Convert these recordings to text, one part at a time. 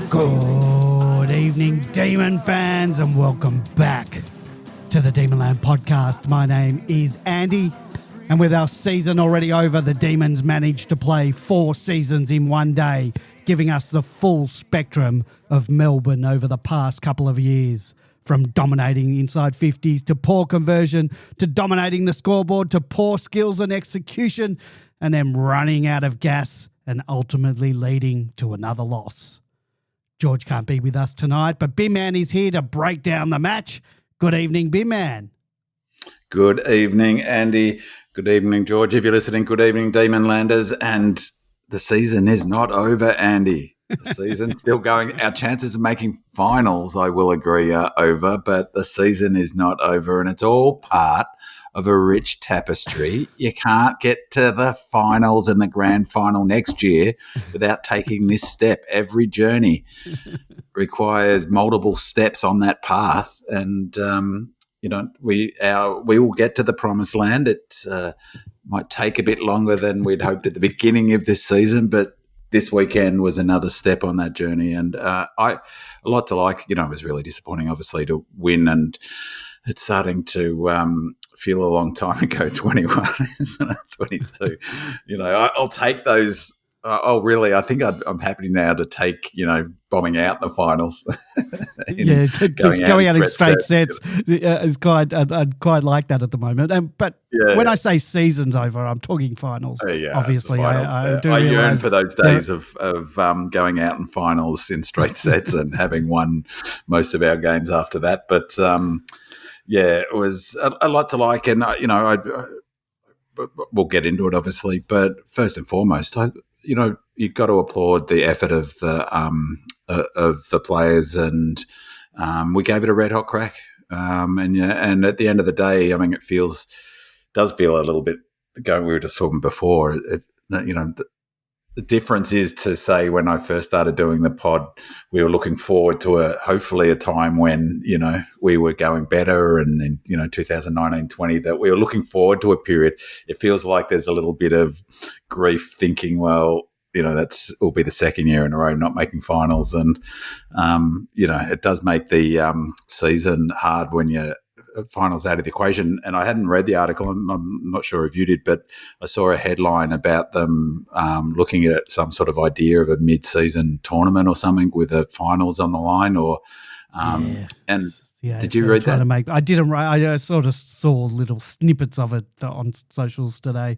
Good evening, Demon fans, and welcome back to the Demonland podcast. My name is Andy, and with our season already over, the Demons managed to play 4 seasons in one day, giving us the full spectrum of Melbourne over the past couple of years. From dominating inside 50s to poor conversion, to dominating the scoreboard, to poor skills and execution, and then running out of gas and ultimately leading to another loss. George can't be with us tonight, but Bim Man is here to break down the match. Good evening, Bim Man. Good evening, Andy. Good evening, George. If you're listening, good evening, Demonlanders. And the season is not over, Andy. The season's still going. Our chances of making finals, I will agree, are over, but the season is not over, and it's all part of a rich tapestry. You can't get to the finals and the grand final next year without taking this step. Every journey requires multiple steps on that path, and we will get to the promised land. It might take a bit longer than we'd hoped at the beginning of this season, but this weekend was another step on that journey, and a lot to like. It was really disappointing, obviously, to win, and it's starting to feel a long time ago. 21, isn't it? 22. I'll take those. I think I'm happy now to take, bombing out the finals. Going out in straight sets is quite. I'd quite like that at the moment. But when I say season's over, I'm talking finals. Obviously, finals, I yearn for those days of going out in finals in straight sets and having won most of our games after that. But it was a lot to like, and we'll get into it obviously. But first and foremost, you've got to applaud the effort of the players, and we gave it a red hot crack. And at the end of the day, I mean, it does feel a little bit. We were just talking before. The difference is to say when I first started doing the pod, we were looking forward to hopefully a time when, we were going better, and in, 2019-20, that we were looking forward to a period. It feels like there's a little bit of grief thinking, well, will be the second year in a row not making finals. And, it does make the season hard when you're finals out of the equation. And I hadn't read the article. I'm not sure if you did, but I saw a headline about them looking at some sort of idea of a mid-season tournament or something with the finals on the line. Did you read that? I didn't. I sort of saw little snippets of it on socials today.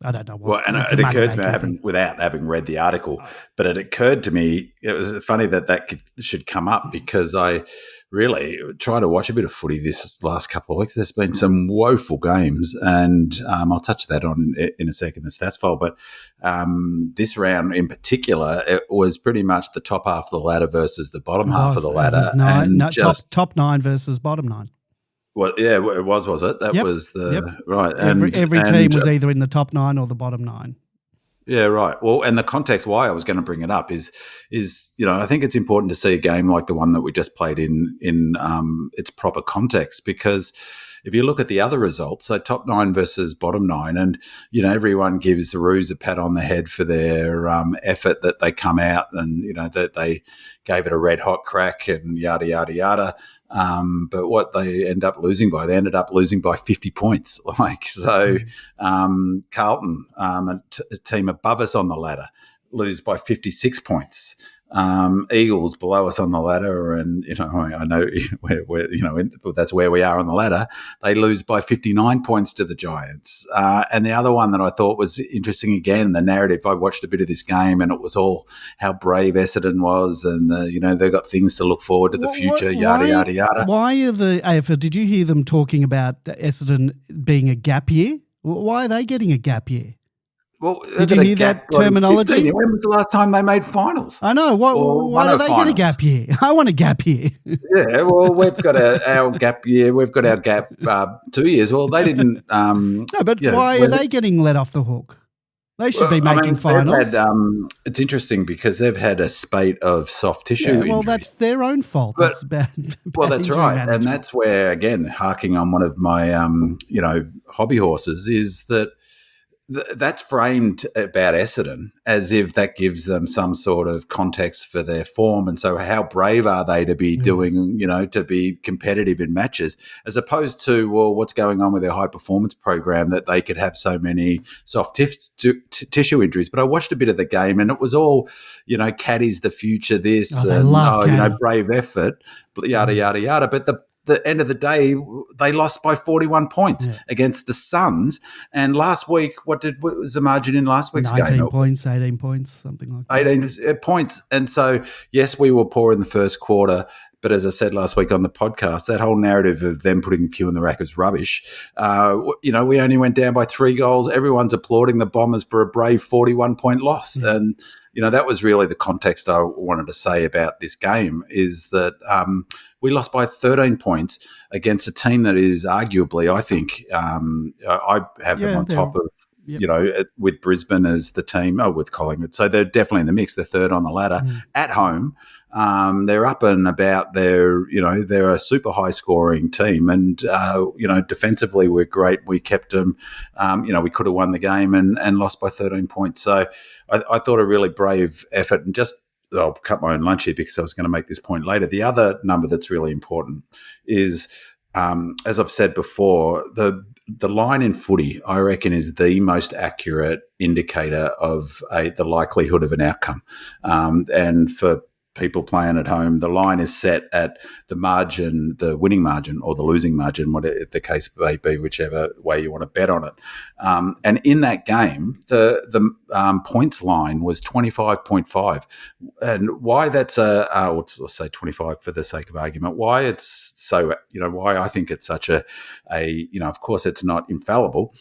I don't know what. Well, and it occurred to me, without having read the article, but it occurred to me, it was funny that should come up, because I really try to watch a bit of footy this last couple of weeks. There's been some woeful games, and I'll touch that on in a second, the stats file. But this round in particular, it was pretty much the top half of the ladder versus the bottom half of the ladder. Top 9 versus bottom 9. Well, yeah, it was it? That was right. And every team was either in the top 9 or the bottom 9. Yeah, right. Well, and the context why I was going to bring it up is I think it's important to see a game like the one that we just played in its proper context, because if you look at the other results, so top 9 versus bottom 9, and everyone gives the Roos a pat on the head for their effort, that they come out and that they gave it a red hot crack and yada yada yada. But what they ended up losing by 50 points. Carlton, a team above us on the ladder, lose by 56 points. Eagles below us on the ladder, and I know that's where we are on the ladder. They lose by 59 points to the Giants. And the other one that I thought was interesting, again, the narrative. I watched a bit of this game, and it was all how brave Essendon was, and they've got things to look forward to the future. Yada yada yada. Why are the AFL? Did you hear them talking about Essendon being a gap year? Why are they getting a gap year? Well, did you hear that terminology? 15. When was the last time they made finals? I know. Why do they get a gap year? I want a gap year. Yeah, well, we've got our gap year. We've got our gap 2 years. Well, they didn't. No, but why are they getting let off the hook? They should be making finals. It's interesting because they've had a spate of soft tissue injuries. Well, that's their own fault. That's bad. Well, that's right. Management. And that's where, again, harking on one of my, hobby horses, is that that's framed about Essendon as if that gives them some sort of context for their form. And so how brave are they to be doing, to be competitive in matches, as opposed to, well, what's going on with their high performance program that they could have so many soft tissue injuries. But I watched a bit of the game and it was all, Caddy's the future, this, brave effort, yada, yada, yada. But the end of the day, they lost by 41 points against the Suns. And last week, what was the margin in last week's 19 game? 19 points, 18 points, something like that. 18 points. And so, yes, we were poor in the first quarter. But as I said last week on the podcast, that whole narrative of them putting the Q in the rack is rubbish. We only went down by 3 goals. Everyone's applauding the Bombers for a brave 41-point loss. Yeah. And, that was really the context I wanted to say about this game is that we lost by 13 points against a team that is arguably, I think, I have them on top of, with Brisbane as the team, with Collingwood. So they're definitely in the mix. They're third on the ladder at home. They're up and about. They're a super high scoring team, and defensively we're great. We kept them. We could have won the game and lost by 13 points. So I thought a really brave effort, and I'll cut my own lunch here because I was going to make this point later. The other number that's really important is, as I've said before, the line in footy, I reckon, is the most accurate indicator of the likelihood of an outcome. And for people playing at home, the line is set at the margin, the winning margin or the losing margin, whatever the case may be, whichever way you want to bet on it. And in that game, the points line was 25.5. And why that's let's say 25 for the sake of argument, why it's so, why I think it's such a of course it's not infallible.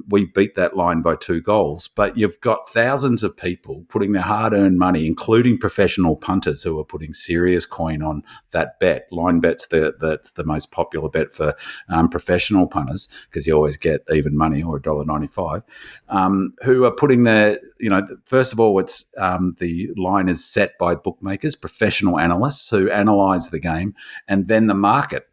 We beat that line by 2 goals, but you've got thousands of people putting their hard-earned money, including professional punters who are putting serious coin on that bet. Line bet's that's the most popular bet for professional punters because you always get even money or $1.95, who are putting their, first of all, it's the line is set by bookmakers, professional analysts who analyse the game, and then the market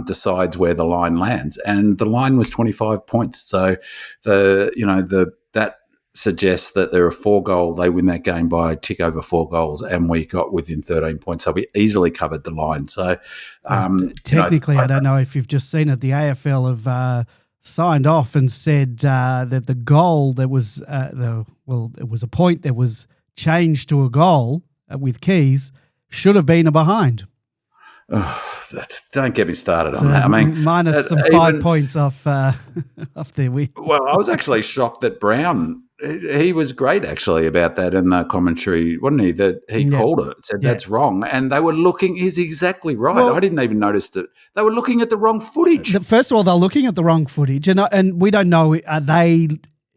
decides where the line lands, and the line was 25 points. So that suggests that there are 4 goals. They win that game by a tick over 4 goals, and we got within 13 points. So we easily covered the line. So technically, I don't know if you've just seen it. The AFL have signed off and said that the goal that was it was a point that was changed to a goal with keys should have been a behind. Don't get me started on that. I mean, minus some 5 points off there. Well, I was actually shocked that Brown, he was great actually about that in the commentary, wasn't he? That he called it, said that's wrong, and they were looking. He's exactly right. Well, I didn't even notice that they were looking at the wrong footage. First of all, they're looking at the wrong footage, and we don't know. Are they?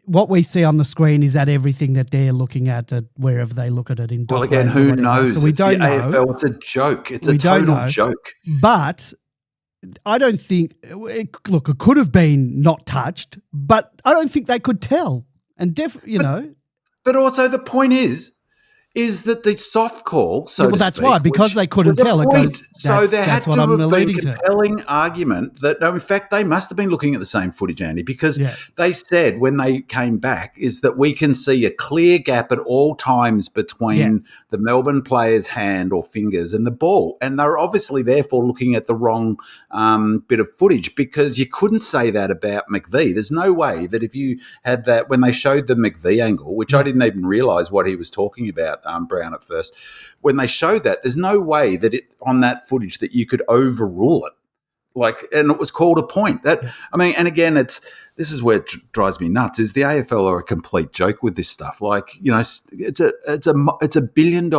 What we see on the screen is that everything that they're looking at wherever they look at it in. Well, again, who knows? So we don't know. AFL, it's a joke. It's a total joke. But I don't think. Look, it could have been not touched, but I don't think they could tell. And But also the point is that the soft call, that's why, because they couldn't tell. It goes, so there had to have been a compelling argument that, no, in fact, they must have been looking at the same footage, Andy, because they said when they came back is that we can see a clear gap at all times between the Melbourne player's hand or fingers and the ball. And they're obviously therefore looking at the wrong bit of footage, because you couldn't say that about McVie. There's no way that if you had that, when they showed the McVie angle, which I didn't even realise what he was talking about, Brown at first, when they showed that, there's no way that on that footage that you could overrule it. And it was called a point. I mean, and again, this is where it drives me nuts. Is the AFL are a complete joke with this stuff? It's a $1 billion.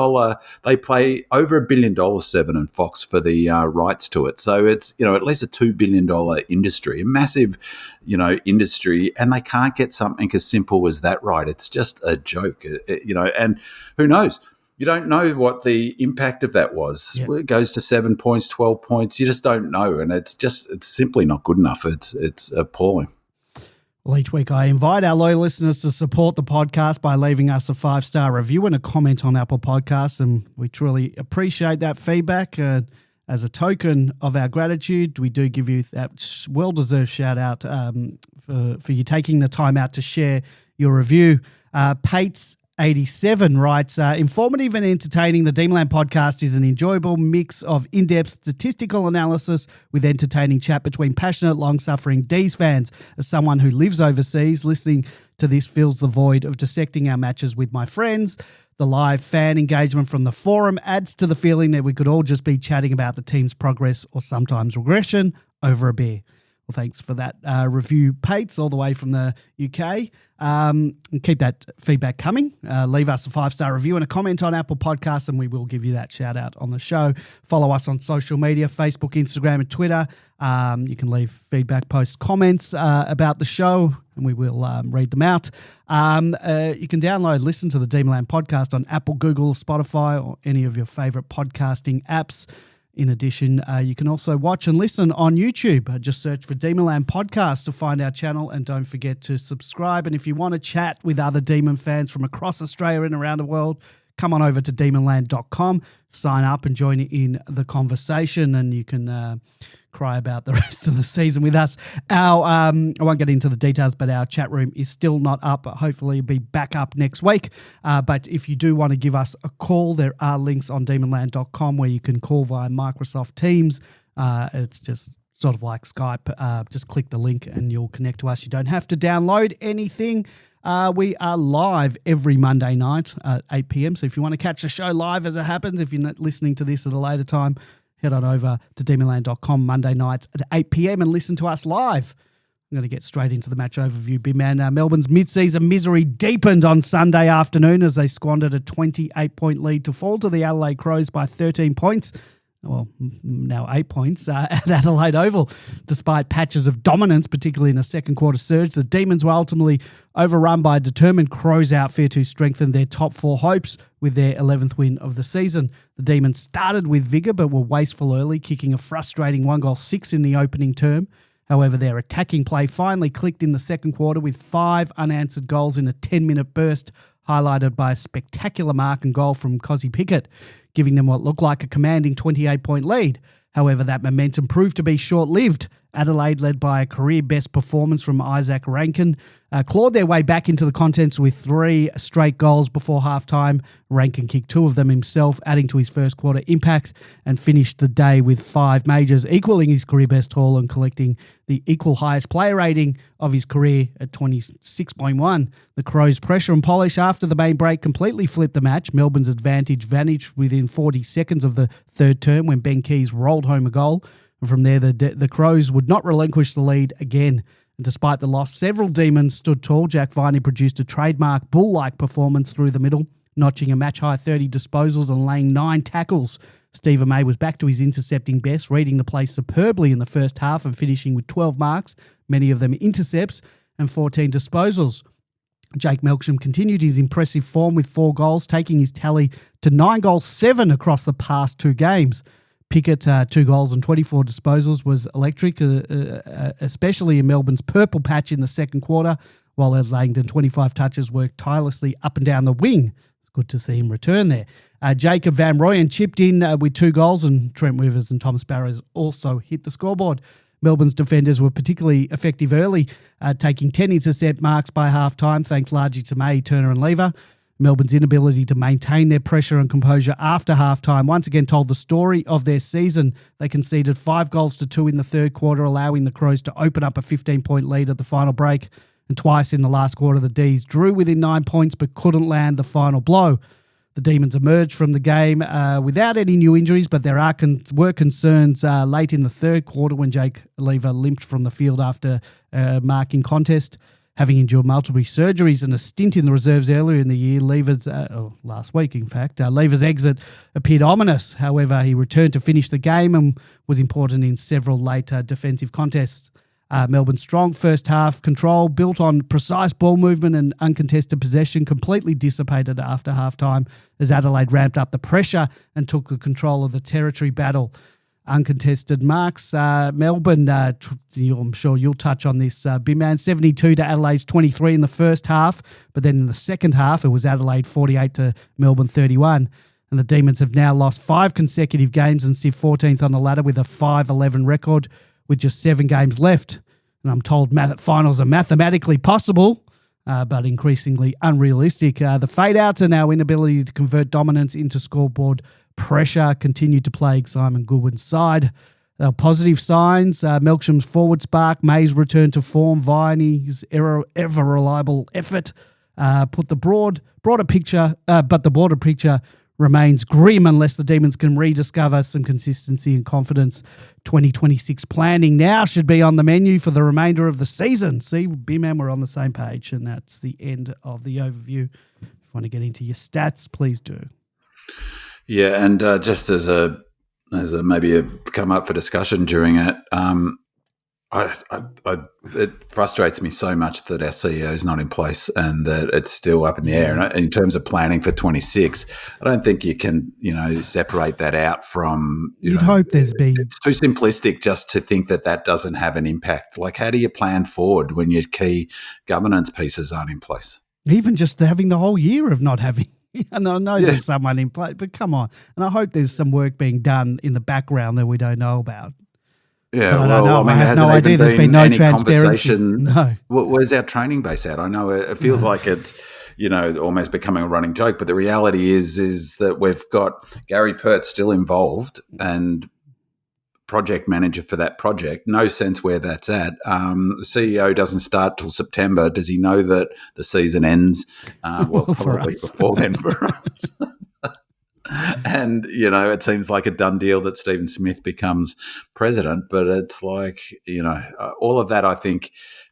They pay over $1 billion, Seven and Fox, for the rights to it. So it's at least a $2 billion industry, a massive industry, and they can't get something as simple as that right. It's just a joke, and who knows? You don't know what the impact of that was. Yeah. It goes to 7 points, 12 points. You just don't know, and it's simply not good enough. It's appalling. Well, each week I invite our loyal listeners to support the podcast by leaving us a 5-star review and a comment on Apple Podcasts, and we truly appreciate that feedback. As a token of our gratitude, we do give you that well-deserved shout-out for you taking the time out to share your review. Pates87 writes, informative and entertaining, the Demonland podcast is an enjoyable mix of in-depth statistical analysis with entertaining chat between passionate, long-suffering D's fans. As someone who lives overseas, listening to this fills the void of dissecting our matches with my friends. The live fan engagement from the forum adds to the feeling that we could all just be chatting about the team's progress or sometimes regression over a beer. Well, thanks for that review, Pates, all the way from the UK. And keep that feedback coming. Leave us a 5-star review and a comment on Apple Podcasts, and we will give you that shout out on the show. Follow us on social media, Facebook, Instagram, and Twitter. You can leave feedback, post comments about the show, and we will read them out. You can download, listen to the Demonland podcast on Apple, Google, Spotify, or any of your favorite podcasting apps. In addition, you can also watch and listen on YouTube. Just search for Demonland Podcast to find our channel, and don't forget to subscribe. And if you want to chat with other Demon fans from across Australia and around the world, come on over to demonland.com, sign up and join in the conversation, and you can cry about the rest of the season with us. I won't get into the details, but our chat room is still not up. Hopefully it'll be back up next week. But if you do want to give us a call, there are links on demonland.com where you can call via Microsoft Teams. It's just sort of like Skype. Just click the link and you'll connect to us. You don't have to download anything. We are live every Monday night at 8 p.m. So if you want to catch the show live as it happens, if you're not listening to this at a later time, head on over to demonland.com Monday nights at 8 p.m. and listen to us live. I'm going to get straight into the match overview, big man. Melbourne's mid-season misery deepened on Sunday afternoon as they squandered a 28-point lead to fall to the Adelaide Crows by 13 points. Well, now 8 points at Adelaide Oval. Despite patches of dominance, particularly in a second quarter surge, the Demons were ultimately overrun by a determined Crows outfit who strengthened their top 4 hopes with their 11th win of the season. The Demons started with vigour but were wasteful early, kicking a frustrating 1-6 in the opening term. However, their attacking play finally clicked in the second quarter with 5 unanswered goals in a 10-minute burst, highlighted by a spectacular mark and goal from Cozzy Pickett, giving them what looked like a commanding 28-point lead. However, that momentum proved to be short-lived. Adelaide, led by a career-best performance from Isaac Rankin, clawed their way back into the contents with 3 straight goals before halftime. Rankin kicked 2 of them himself, adding to his first quarter impact, and finished the day with 5 majors, equaling his career-best haul and collecting the equal highest player rating of his career at 26.1. The Crows' pressure and polish after the main break completely flipped the match. Melbourne's advantage vanished within 40 seconds of the third term when Ben Keays rolled home a goal. And from there, the Crows would not relinquish the lead again. And despite the loss, several Demons stood tall. Jack Viney produced a trademark bull-like performance through the middle, notching a match-high 30 disposals and laying 9 tackles. Stephen May was back to his intercepting best, reading the play superbly in the first half and finishing with 12 marks, many of them intercepts, and 14 disposals. Jake Melksham continued his impressive form with 4 goals, taking his tally to 9 goals, 7 across the past 2 games. Pickett, 2 goals and 24 disposals, was electric, especially in Melbourne's purple patch in the second quarter, while Ed Langdon, 25 touches, worked tirelessly up and down the wing. It's good to see him return there. Jacob Van Rooyen chipped in with 2 goals, and Trent Rivers and Thomas Barrows also hit the scoreboard. Melbourne's defenders were particularly effective early, taking 10 intercept marks by half-time, thanks largely to May, Turner and Lever. Melbourne's inability to maintain their pressure and composure after halftime once again told the story of their season. They conceded 5 goals to 2 in the third quarter, allowing the Crows to open up a 15-point lead at the final break. And twice in the last quarter, the D's drew within 9 points but couldn't land the final blow. The Demons emerged from the game without any new injuries, but there were concerns late in the third quarter when Jake Lever limped from the field after a marking contest. Having endured multiple surgeries and a stint in the reserves earlier in the year, last week in fact, Lever's exit appeared ominous. However, he returned to finish the game and was important in several late defensive contests. Melbourne's strong first half control, built on precise ball movement and uncontested possession, completely dissipated after halftime as Adelaide ramped up the pressure and took the control of the territory battle. Uncontested marks. Melbourne, I'm sure you'll touch on this, big man, 72 to Adelaide's 23 in the first half, but then in the second half, it was Adelaide 48 to Melbourne 31. And the Demons have now lost 5 consecutive games and sit 14th on the ladder with a 5-11 record with just 7 games left. And I'm told finals are mathematically possible, but increasingly unrealistic. The fade-outs and our inability to convert dominance into scoreboard pressure continued to plague Simon Goodwin's side. Positive signs, Melksham's forward spark, May's return to form, Viney's ever-reliable effort put the broader picture, but the broader picture remains grim unless the Demons can rediscover some consistency and confidence. 2026 planning now should be on the menu for the remainder of the season. See, B-Man, we're on the same page, and that's the end of the overview. If you want to get into your stats, please do. Yeah, and just as a maybe a come up for discussion during it, it frustrates me so much that our CEO is not in place and that it's still up in the air. And in terms of planning for 26, I don't think you can, separate that out from. You'd hope there's been. It's too simplistic just to think that doesn't have an impact. Like, how do you plan forward when your key governance pieces aren't in place? Even just having the whole year of not having. And I know there's someone in place, but come on. And I hope there's some work being done in the background that we don't know about. Yeah, I don't know. I have no idea. There's been no transparency. No. Where's our training base at? I know it feels like it's, almost becoming a running joke, but the reality is that we've got Gary Pert still involved and project manager for that project. No sense where that's at. The CEO doesn't start till September. Does he know that the season ends? Well, probably before then for us. And, it seems like a done deal that Stephen Smith becomes president, but it's like, all of that, I think,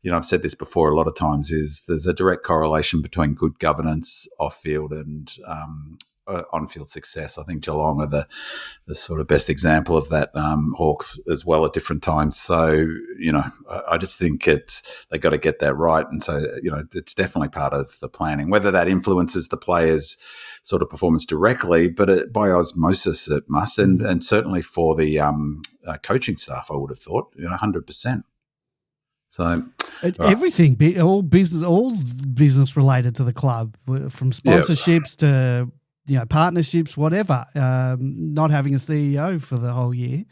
I've said this before a lot of times, is there's a direct correlation between good governance off-field and on-field success. I think Geelong are the sort of best example of that, Hawks as well at different times. So, I just think they got to get that right. And so, it's definitely part of the planning, whether that influences the players' sort of performance directly, but by osmosis it must, and certainly for the coaching staff, I would have thought, 100%. So everything, all business related to the club, from sponsorships to partnerships, whatever. Not having a CEO for the whole year.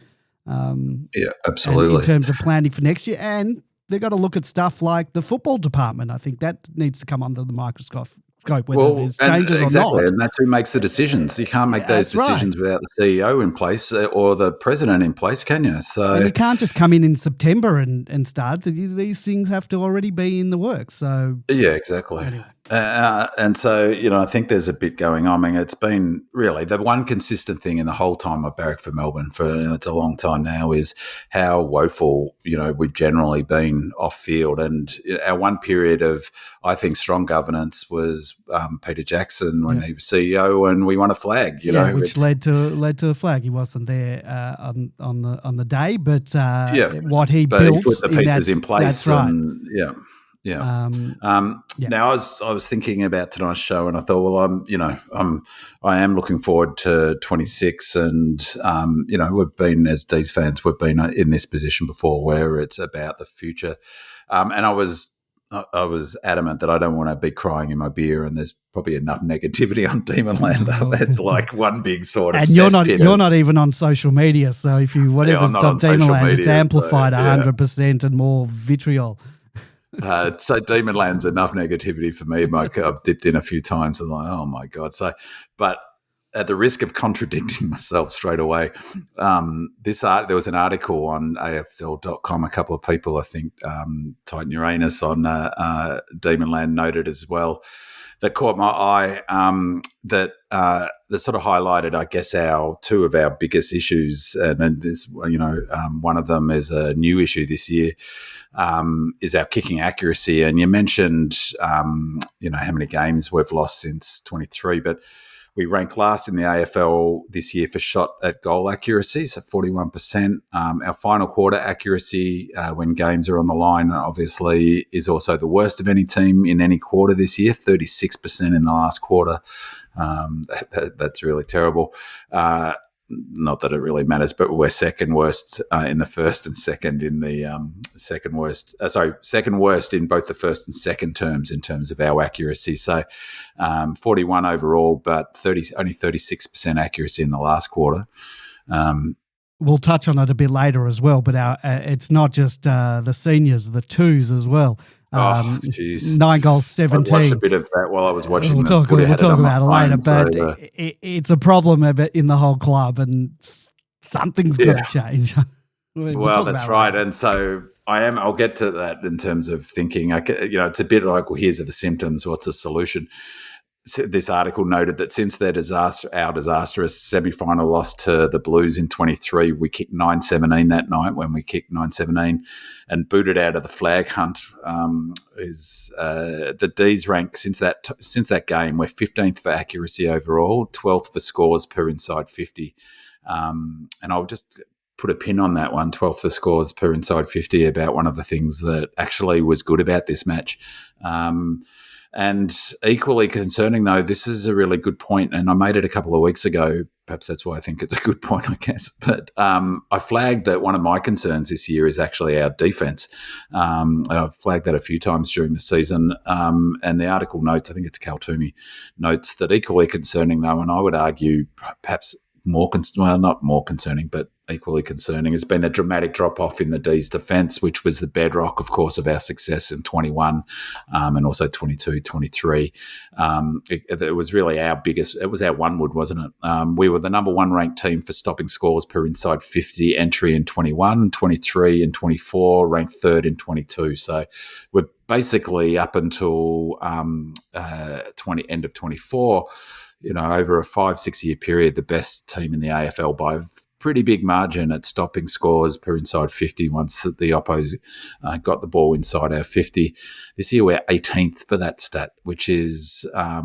Absolutely. In terms of planning for next year, and they've got to look at stuff like the football department. I think that needs to come under the microscope. Whether there's changes or not. And that's who makes the decisions. You can't make those decisions without the CEO in place or the president in place, can you? So and you can't just come in September and start. These things have to already be in the works. So yeah, exactly. Anyway. And so, I think there's a bit going on. I mean, it's been really the one consistent thing in the whole time I've barracked for Melbourne it's a long time now, is how woeful, we've generally been off field. And our one period of, I think, strong governance was Peter Jackson when he was CEO, and we won a flag, which led to the flag. He wasn't there on the day, but what he built, he put the pieces in place. That's right. And, Now I was thinking about tonight's show, and I thought, well, I am looking forward to 26, and we've been, as D's fans, we've been in this position before where it's about the future, and I was adamant that I don't want to be crying in my beer, and there's probably enough negativity on Demonland. It's like one big sort of. And you're not even on social media, so if you whatever's done Demonland, it's amplified 100% and more vitriol. So Demonland's enough negativity for me. I've dipped in a few times and like, oh my God. So, but at the risk of contradicting myself straight away, there was an article on AFL.com. A couple of people, I think, Titan Uranus on Demonland noted as well, that caught my eye, that sort of highlighted, I guess, two of our biggest issues. And then this, one of them is a new issue this year, is our kicking accuracy. And you mentioned, how many games we've lost since 23, but we ranked last in the AFL this year for shot at goal accuracy, so 41%. Our final quarter accuracy when games are on the line, obviously, is also the worst of any team in any quarter this year, 36% in the last quarter. That's really terrible. Not that it really matters, but we're second worst in the first and second in the second worst in both the first and second terms in terms of our accuracy. So 41 overall, but only 36% accuracy in the last quarter. we'll touch on it a bit later as well, but it's not just the seniors, the twos as well. Jeez. 9 goals, I 17. watched a bit of that while I was watching We'll the talk, footy. we'll talk about it later, but so, it's a problem in the whole club, and something's got to change. Well, that's right. And so I'll get to that in terms of thinking, it's a bit like, well, here's the symptoms. What's the solution? This article noted that since our disastrous semi-final loss to the Blues in 23, we kicked 9-17 that night when we kicked 9-17 and booted out of the flag hunt. The D's rank since that game, we're 15th for accuracy overall, 12th for scores per inside 50. And I'll just put a pin on that one, 12th for scores per inside 50, about one of the things that actually was good about this match. And equally concerning, though, this is a really good point, and I made it a couple of weeks ago. Perhaps that's why I think it's a good point, I guess. But I flagged that one of my concerns this year is actually our defence. I've flagged that a few times during the season. And the article notes, I think it's Cal Toomey, notes that equally concerning, though, and I would argue perhaps not more concerning, but equally concerning, has been the dramatic drop-off in the D's defence, which was the bedrock, of course, of our success in 21 and also 22, 23. It was really it was our one wood, wasn't it? We were the number one ranked team for stopping scores per inside 50 entry in 21, 23 and 24, ranked third in 22. So we're basically up until end of 24, over a 5-6 year period, the best team in the AFL by a pretty big margin at stopping scores per inside 50 once the Oppos got the ball inside our 50. This year we're 18th for that stat, which is a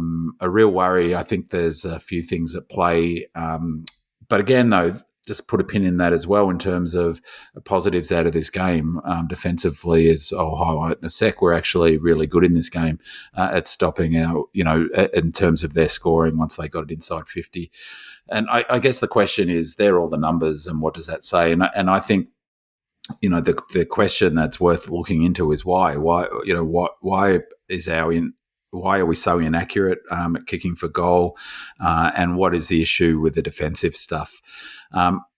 real worry. I think there's a few things at play. But again, though, just put a pin in that as well in terms of positives out of this game. Defensively, as I'll highlight in a sec, we're actually really good in this game at stopping in terms of their scoring once they got it inside 50. And I guess the question is, they're all the numbers, and what does that say? And I think, the question that's worth looking into is why are we so inaccurate at kicking for goal, and what is the issue with the defensive stuff?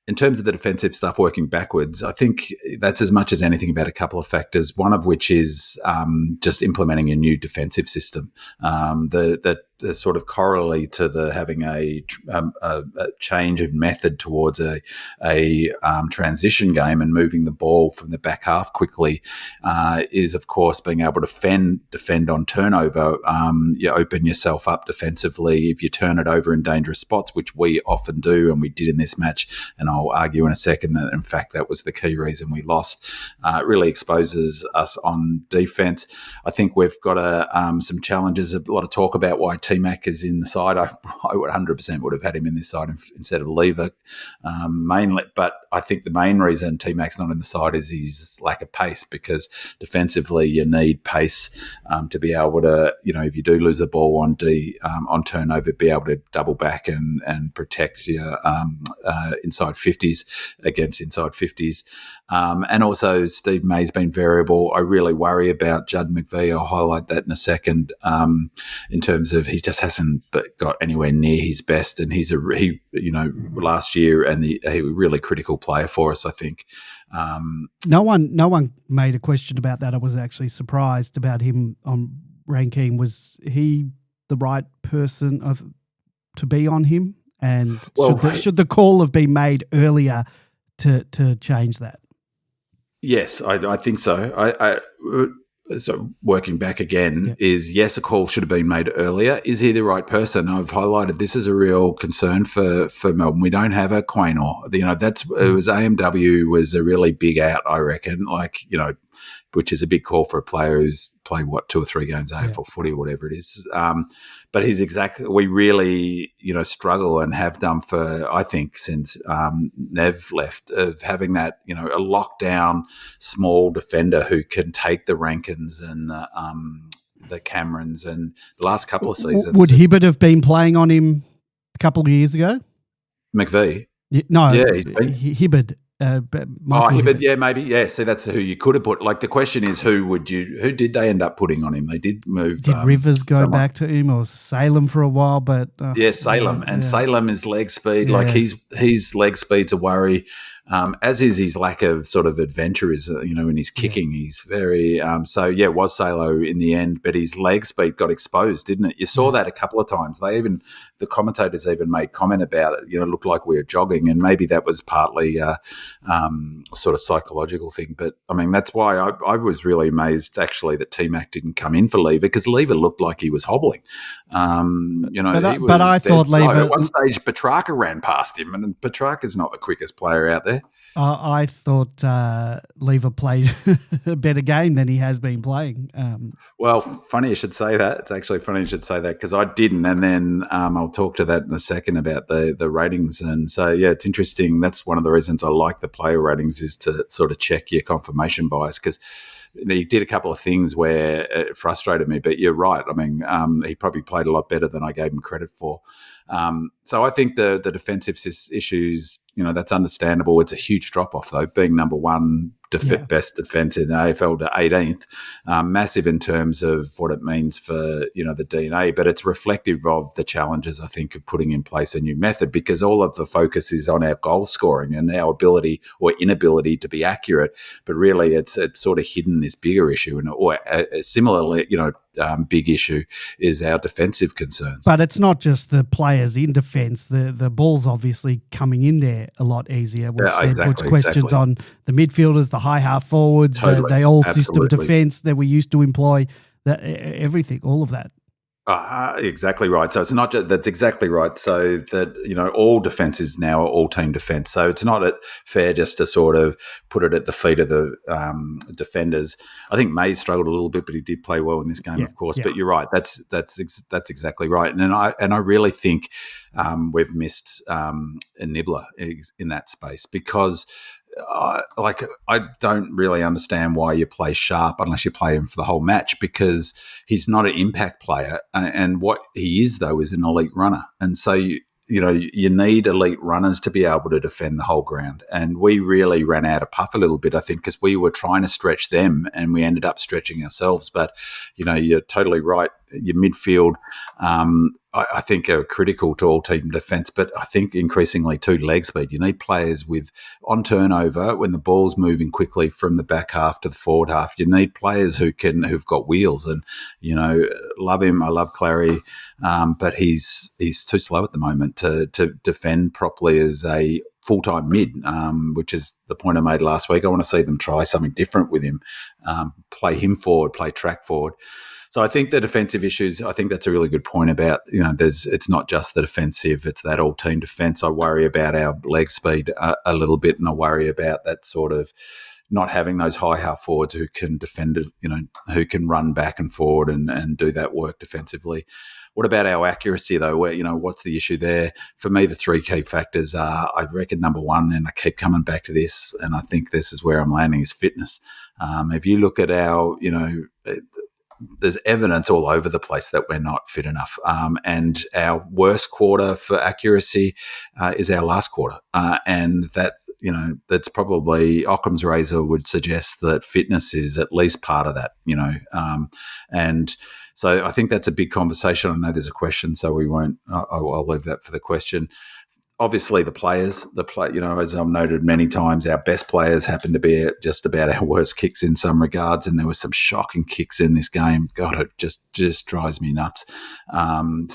In terms of the defensive stuff working backwards, I think that's as much as anything about a couple of factors, one of which is just implementing a new defensive system. The sort of corollary to having a change of method towards a transition game and moving the ball from the back half quickly is, of course, being able to defend on turnover. You open yourself up defensively if you turn it over in dangerous spots, which we often do, and we did in this match. And I'll argue in a second that, in fact, that was the key reason we lost. It really exposes us on defence. I think we've got some challenges, a lot of talk about why T-Mac is in the side. I would 100% would have had him in this side instead of Lever mainly. But I think the main reason T-Mac's not in the side is his lack of pace, because defensively you need pace to be able to, if you do lose the ball on turnover, be able to double back and protect your inside 50s against inside 50s. And also Steve May's been variable. I really worry about Judd McVie. I'll highlight that in a second, in terms of he just hasn't got anywhere near his best. And he's last year and a really critical player for us, I think. No one made a question about that. I was actually surprised about him on ranking. Was he the right person to be on him? And should the call have been made earlier to change that? Yes, I think so. So working back again is, yes, a call should have been made earlier. Is he the right person? I've highlighted this is a real concern for Melbourne. We don't have a Quaynor. It was AMW was a really big out, I reckon. Which is a big call for a player who's played 2 or 3 games AFL footy or whatever it is. But we really, struggle and have done for, I think, since Nev left, of having that, a lockdown small defender who can take the Rankins and the Camerons. And the last couple of seasons, would Hibbert have been playing on him a couple of years ago? McVie? No, yeah, he's been Hibbert. Hibbert, yeah, maybe, yeah. See, that's who you could have put. The question is, who did they end up putting on him? They did move. Did Rivers go back to him, or Salem for a while? But Salem, and Salem is leg speed. His leg speed's a worry. as is his lack of sort of adventurism, in his kicking. He's very it was Salo in the end, but his leg speed got exposed, didn't it? You saw that a couple of times. The commentators even made comment about it. It looked like we were jogging, and maybe that was partly sort of psychological thing. But I mean, that's why I was really amazed actually that T-Mac didn't come in for Lever, because Lever looked like he was hobbling. But I thought Lever at one stage Petrarca ran past him, and Petrarca's not the quickest player out there. I thought Lever played a better game than he has been playing. Well, funny you should say that. It's actually funny you should say that, because I didn't, and then I'll talk to that in a second about the ratings. And so, yeah, it's interesting. That's one of the reasons I like the player ratings, is to sort of check your confirmation bias, because he did a couple of things where it frustrated me. But you're right. I mean, he probably played a lot better than I gave him credit for. So I think the defensive issues, that's understandable. It's a huge drop-off, though, being number one best defence in the AFL to 18th. Massive in terms of what it means for, the DNA, but it's reflective of the challenges, I think, of putting in place a new method, because all of the focus is on our goal scoring and our ability or inability to be accurate. But really, it's sort of hidden this bigger issue. Or similarly, big issue is our defensive concerns. But it's not just the players in defence. The ball's obviously coming in there a lot easier, which puts questions on the midfielders, the high half forwards, the old system defence that we used to employ, everything, all of that. Exactly right. So it's not just, that's exactly right. So that, all defence is now all team defence. So it's not fair just to sort of put it at the feet of the defenders. I think Mays struggled a little bit, but he did play well in this game, of course. Yeah. But you're right. That's exactly right. And I really think we've missed a nibbler in that space, because I don't really understand why you play Sharp unless you play him for the whole match, because he's not an impact player, and what he is, though, is an elite runner. And so you need elite runners to be able to defend the whole ground. And we really ran out of puff a little bit, I think, because we were trying to stretch them and we ended up stretching ourselves. But, you're totally right. Your midfield, I think, are critical to all team defence, but I think increasingly too leg speed. You need players on turnover, when the ball's moving quickly from the back half to the forward half, you need players who've got wheels. And, love him. I love Clary, but he's too slow at the moment to defend properly as a full-time mid, which is the point I made last week. I want to see them try something different with him, play him forward, play track forward. So I think the defensive issues, I think that's a really good point about, it's not just the defensive, it's that all-team defence. I worry about our leg speed a little bit, and I worry about that sort of not having those high half forwards who can defend it, who can run back and forward and do that work defensively. What about our accuracy, though? Where, what's the issue there? For me, the three key factors are, I reckon, number one, and I keep coming back to this, and I think this is where I'm landing, is fitness. If you look at our, there's evidence all over the place that we're not fit enough. And our worst quarter for accuracy is our last quarter. And that's probably, Occam's razor would suggest that fitness is at least part of that, and so I think that's a big conversation. I know there's a question, so we won't, I'll leave that for the question. Obviously, the players, as I've noted many times, our best players happen to be just about our worst kicks in some regards, and there were some shocking kicks in this game. God, it just drives me nuts. That's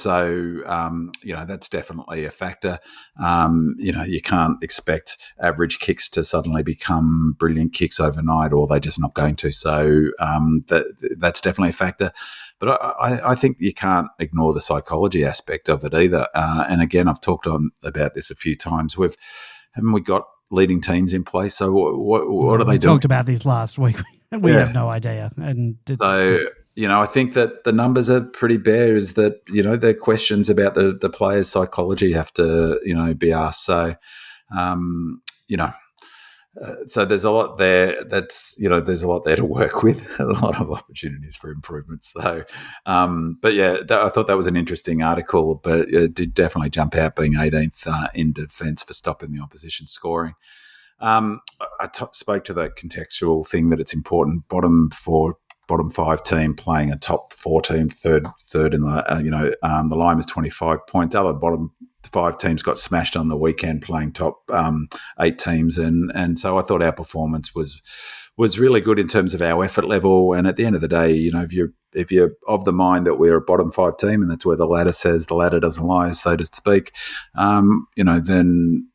definitely a factor. You can't expect average kicks to suddenly become brilliant kicks overnight, or they're just not going to. So that's definitely a factor. But I think you can't ignore the psychology aspect of it either. And again, I've talked about this a few times. Haven't we got leading teams in place? So what are they doing? We talked about this last week. We have no idea. And I think that the numbers are pretty bare. Is that the questions about the players' psychology have to be asked. So so there's a lot there. There's a lot there to work with. A lot of opportunities for improvement. So, but yeah, I thought that was an interesting article. But it did definitely jump out, being 18th in defence for stopping the opposition scoring. I spoke to the contextual thing that it's important. Bottom 5 team playing a top 4 team, third in the the line is 25 points. Other bottom 5 teams got smashed on the weekend playing top 8 teams, and so I thought our performance was really good in terms of our effort level. And at the end of the day, if you're of the mind that we're a bottom 5 team, and that's where the ladder says the ladder doesn't lie, so to speak, then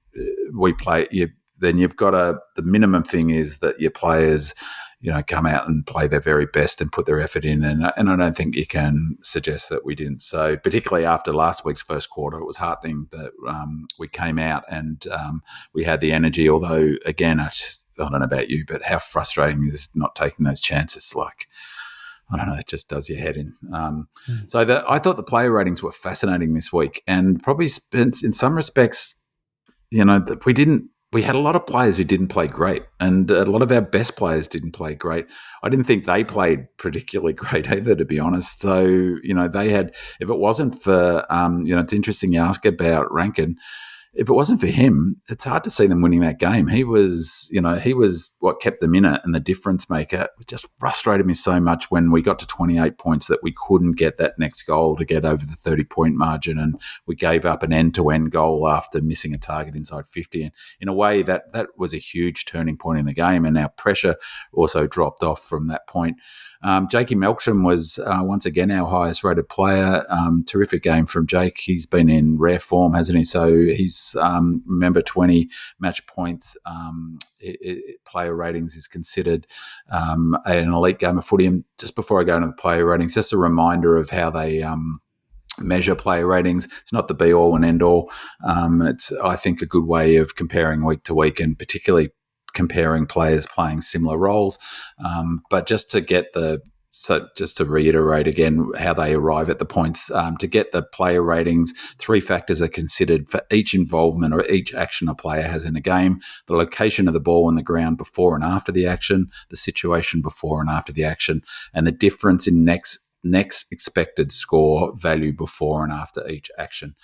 we play you. Then you've got the minimum thing is that your players, come out and play their very best and put their effort in. And I don't think you can suggest that we didn't. So particularly after last week's first quarter, it was heartening that we came out and we had the energy. Although, again, I don't know about you, but how frustrating is not taking those chances? Like, I don't know, it just does your head in. So I thought the player ratings were fascinating this week, and probably in some respects, we had a lot of players who didn't play great, and a lot of our best players didn't play great. I didn't think they played particularly great either, to be honest. So, they had, if it wasn't for, it's interesting you ask about Rankin. If it wasn't for him, it's hard to see them winning that game. He was what kept them in it, and the difference maker. It just frustrated me so much when we got to 28 points that we couldn't get that next goal to get over the 30-point margin, and we gave up an end-to-end goal after missing a target inside 50. And in a way, that was a huge turning point in the game, and our pressure also dropped off from that point. Jakey Melksham was once again our highest rated player. Terrific game from Jake. He's been in rare form, hasn't he? So he's remember 20 match points. Player ratings is considered an elite game of footy. And just before I go into the player ratings, just a reminder of how they measure player ratings. It's not the be all and end all. It's, I think, a good way of comparing week to week, and particularly comparing players playing similar roles. But just to reiterate again how they arrive at the points, to get the player ratings, 3 factors are considered for each involvement or each action a player has in a game: the location of the ball on the ground before and after the action, the situation before and after the action, and the difference in next expected score value before and after each action.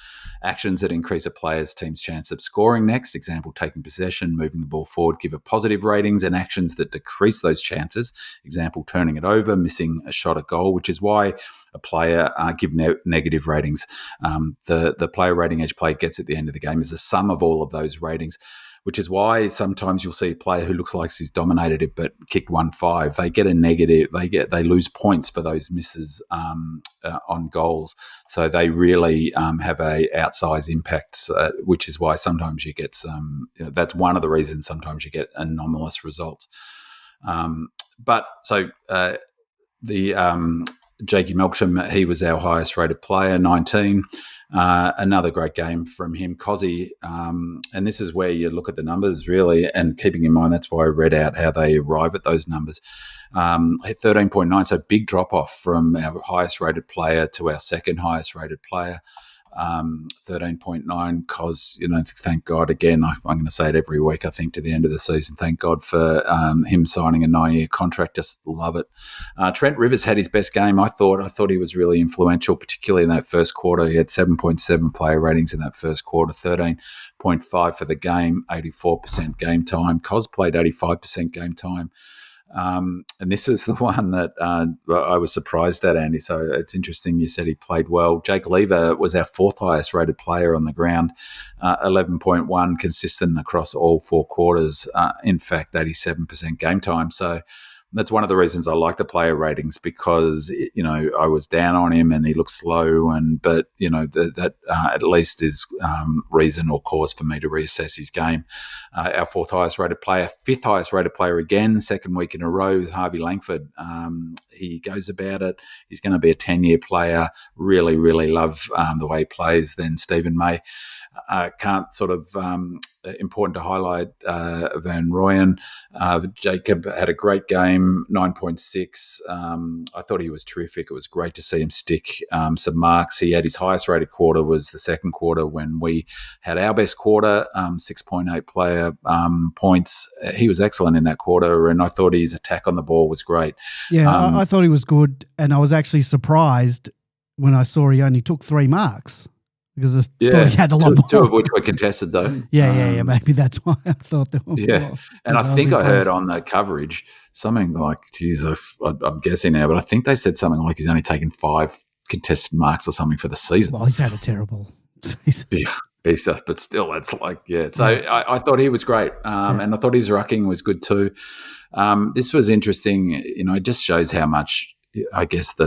Actions that increase a player's team's chance of scoring next, example, taking possession, moving the ball forward, give a positive ratings, and actions that decrease those chances, example, turning it over, missing a shot at goal, which is why a player give negative ratings. The player rating each player gets at the end of the game is the sum of all of those ratings, which is why sometimes you'll see a player who looks like he's dominated it but kicked 1-5. They get a negative. They lose points for those misses on goals. So they really have a outsized impact, which is why sometimes you get some. That's one of the reasons sometimes you get anomalous results. Jakey Melksham, he was our highest rated player, 19. Another great game from him. Cozzy, and this is where you look at the numbers really, and keeping in mind that's why I read out how they arrive at those numbers. 13.9, so big drop off from our highest rated player to our second highest rated player. 13.9 cause, thank God, again, I'm going to say it every week, I think, to the end of the season, thank God for him signing a 9-year contract. Just love it. Trent Rivers had his best game. I thought he was really influential, particularly in that first quarter. He had 7.7 player ratings in that first quarter, 13.5 for the game, 84% game time. Cos played 85% game time. And this is the one that I was surprised at, Andy. So it's interesting you said he played well. Jake Lever was our 4th highest rated player on the ground, 11.1 consistent across all 4 quarters. In fact, 87% game time. So that's one of the reasons I like the player ratings, because I was down on him and he looked slow, but that at least is reason or cause for me to reassess his game. Our 4th highest rated player, 5th highest rated player again, second week in a row, is Harvey Langford. He goes about it. He's going to be a 10-year player. Really, really love the way he plays. Then Stephen May. Important to highlight Van Rooyen. Jacob had a great game, 9.6. I thought he was terrific. It was great to see him stick some marks. He had his highest rated quarter was the second quarter when we had our best quarter, 6.8 player points. He was excellent in that quarter, and I thought his attack on the ball was great. Yeah, I thought he was good, and I was actually surprised when I saw he only took 3 marks. Because I thought he had a lot more. 2 of which were contested, though. Yeah. Maybe that's why I thought there were more. And I think I heard on the coverage something like, geez, I'm guessing now, but I think they said something like he's only taken 5 contested marks or something for the season. Well, he's had a terrible season. Yeah. He's just, but still, that's like, yeah. So I thought he was great, and I thought his rucking was good too. This was interesting. It just shows how much, I guess,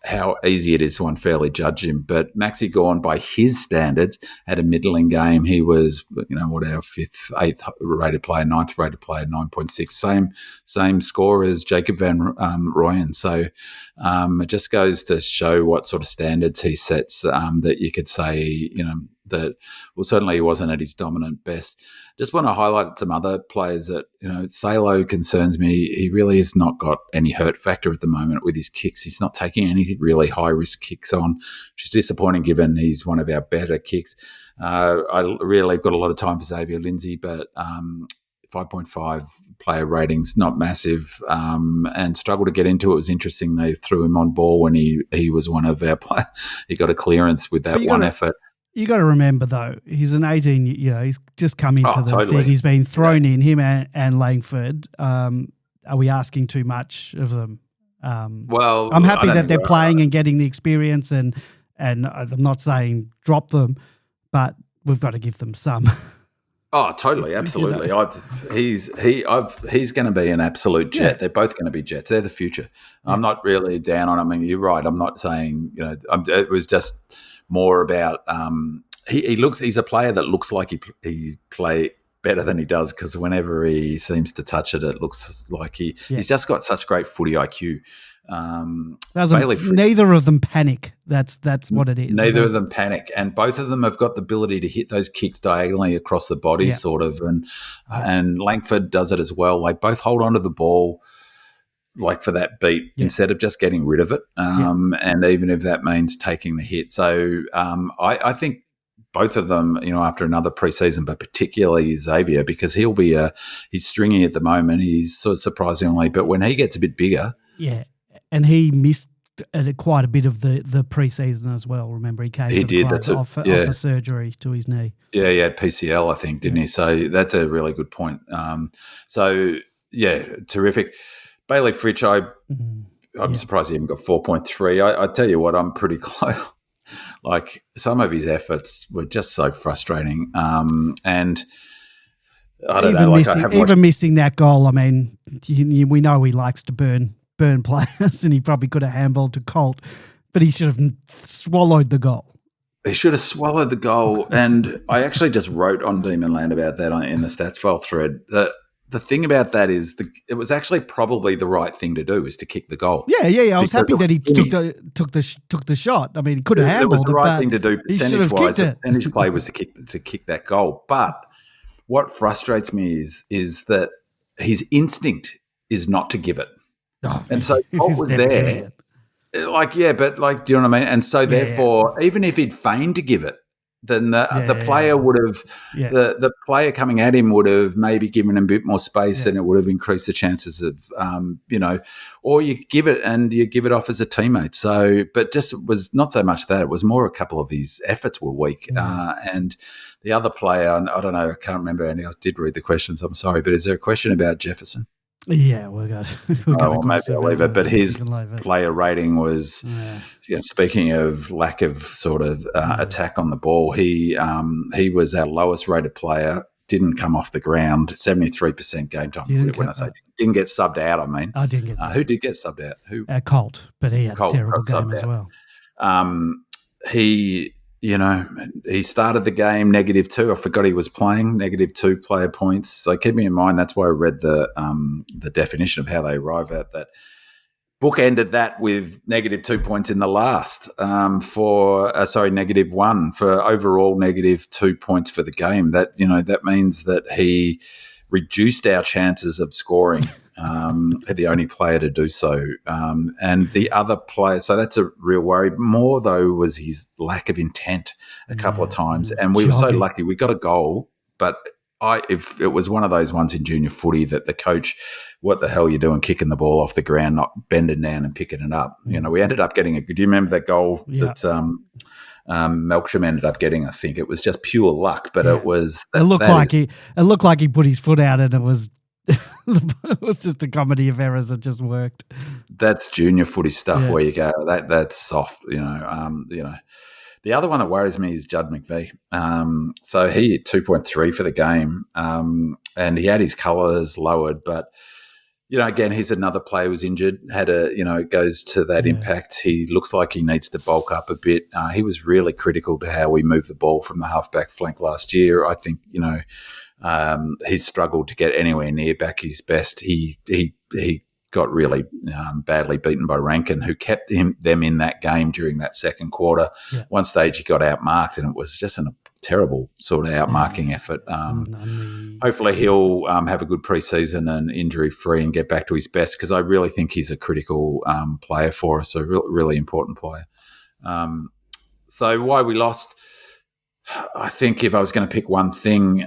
how easy it is to unfairly judge him. But Maxi Gawn, by his standards, had a middling game. He was, our fifth, eighth rated player, ninth rated player, 9.6, same score as Jacob Van Rooyen. So it just goes to show what sort of standards he sets, that you could say, that, well, certainly he wasn't at his dominant best. Just want to highlight some other players that, Salo concerns me. He really has not got any hurt factor at the moment with his kicks. He's not taking any really high-risk kicks on, which is disappointing given he's one of our better kicks. I really got a lot of time for Xavier Lindsay, but 5.5 player ratings, not massive, and struggled to get into it. It was interesting. They threw him on ball when he was one of our players. He got a clearance with that one effort. You got to remember, though, he's an 18, he's just come into the totally. thing. He's been thrown in, him and Langford. Are we asking too much of them? Well, I'm happy that they're playing and getting the experience, and I'm not saying drop them, but we've got to give them some. Oh, totally, absolutely. He's going to be an absolute jet. Yeah. They're both going to be jets. They're the future. Yeah. I'm not really down on. I mean, you're right. I'm not saying it was just more about he's a player that looks like he play better than he does, because whenever he seems to touch it, it looks like he's just got such great footy IQ. Neither of them panic. That's what it is. Neither of them panic, and both of them have got the ability to hit those kicks diagonally across the body, sort of. And Langford does it as well. They both hold onto the ball, like for that beat, instead of just getting rid of it. And even if that means taking the hit. So I think both of them, after another preseason, but particularly Xavier, because he's stringy at the moment. He's sort of surprisingly, but when he gets a bit bigger. Yeah. And he missed quite a bit of the preseason as well. Remember, he came to the club off a surgery to his knee. Yeah, he had PCL, I think, didn't he? So that's a really good point. Terrific. Bailey Fritsch, I'm surprised he even got 4.3. I tell you what, I'm pretty close. Like, some of his efforts were just so frustrating. And I don't know. Missing that goal, I mean, we know he likes to burn players, and he probably could have handballed to Colt, but he should have swallowed the goal. He should have swallowed the goal. And I actually just wrote on Demon Land about that in the stats file thread. The thing about that is it was actually probably the right thing to do, is to kick the goal. Yeah. I was happy that he took the shot. I mean, he could have handled it. It was the right thing to do percentage-wise. The percentage play was to kick that goal. But what frustrates me is that his instinct is not to give it. Oh, and so what was there? Do you know what I mean? And so therefore, even if he'd feigned to give it, then the player would have the player coming at him would have maybe given him a bit more space, and it would have increased the chances of or you give it off as a teammate. So, but just it was not so much that, it was more a couple of his efforts were weak, and the other player, I don't know, I can't remember. And I did read the questions. I'm sorry, but is there a question about Jefferson? Yeah, we're going to maybe I'll leave it. But his player rating was, speaking of lack of sort of attack on the ball, he was our lowest rated player, didn't come off the ground, 73% game time. When I say didn't get subbed out, I mean. I didn't get subbed out. Who did get subbed out? Colt, but he had a terrible game as well. He started the game -2. I forgot he was playing, -2 player points. So keeping in mind, that's why I read the definition of how they arrive at that. Bookended that with -2 points in the last -1 for overall -2 points for the game. That means that he reduced our chances of scoring. The only player to do so, and the other player. So that's a real worry. More though was his lack of intent a couple of times, and we were so lucky we got a goal. But if it was one of those ones in junior footy that the coach, what the hell are you doing, kicking the ball off the ground, not bending down and picking it up? We ended up getting do you remember that goal that Melksham ended up getting? I think it was just pure luck, but it was. It looked like he put his foot out, and it was. It was just a comedy of errors. It just worked. That's junior footy stuff where you go, that's soft. The other one that worries me is Judd McVie. So he hit 2.3 for the game, and he had his colours lowered, but again, he's another player who's injured, it goes to that impact. He looks like he needs to bulk up a bit. He was really critical to how we moved the ball from the halfback flank last year. I think, he's struggled to get anywhere near back his best. He got really badly beaten by Rankin, who kept them in that game during that second quarter. Yeah. One stage he got outmarked, and it was just a terrible sort of outmarking effort. Hopefully he'll have a good preseason and injury-free and get back to his best, because I really think he's a critical player for us, a really important player. So why we lost, I think if I was going to pick one thing,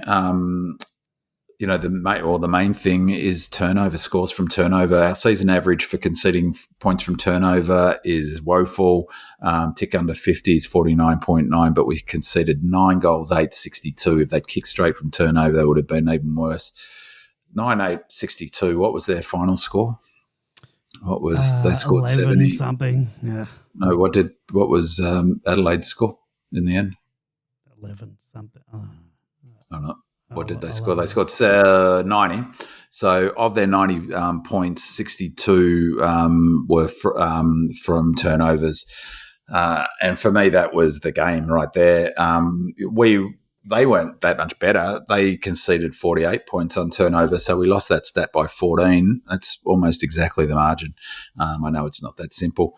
the main thing is turnover, scores from turnover. Our season average for conceding points from turnover is woeful. Tick under 50 is 49.9, but we conceded 9 goals, 862. If they'd kicked straight from turnover, that would have been even worse. 9-8-62. What was their final score? What was they scored 70 something? Yeah. No, what was Adelaide's score in the end? 11 something. Oh, no. What did they score? They scored 90. So of their 90 points, 62 were from turnovers. And for me, that was the game right there. They weren't that much better. They conceded 48 points on turnover, so we lost that stat by 14. That's almost exactly the margin. I know it's not that simple.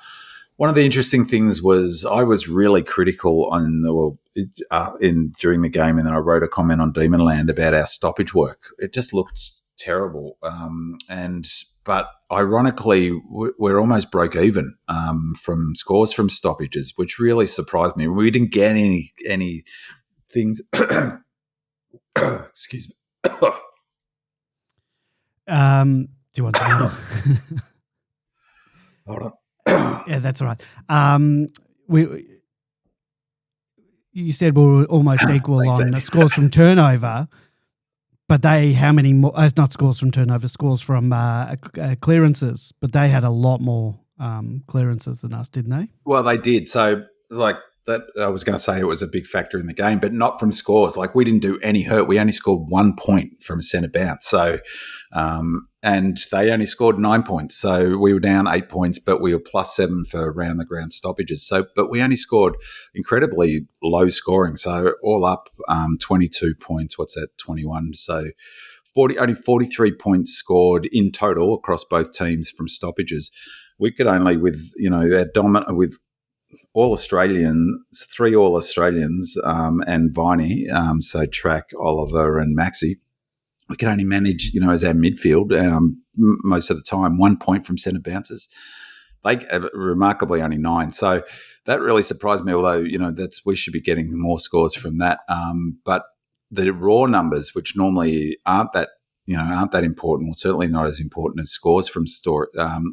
One of the interesting things was I was really critical during the game, and then I wrote a comment on Demonland about our stoppage work. It just looked terrible, but ironically, we're almost broke even from scores from stoppages, which really surprised me. We didn't get any things. Excuse me. Do you want to? Hold on. Yeah, that's all right. You said we were almost equal on scores from turnover, but how many more? Not scores from turnover, scores from clearances. But they had a lot more clearances than us, didn't they? Well, they did. So, that, I was going to say it was a big factor in the game, but not from scores. We didn't do any hurt. We only scored 1 point from a centre bounce. So, and they only scored 9 points. So we were down 8 points, but we were +7 for round the ground stoppages. So, but we only scored incredibly low scoring. So all up 22 points. What's that? 21. So only 43 points scored in total across both teams from stoppages. We could only with all Australians, 3 All Australians, and Viney, so Track, Oliver, and Maxi. We could only manage, as our midfield, most of the time, 1 point from centre bounces. They remarkably only 9. So that really surprised me. Although we should be getting more scores from that. But the raw numbers, which normally aren't that important, or certainly not as important as scores from store.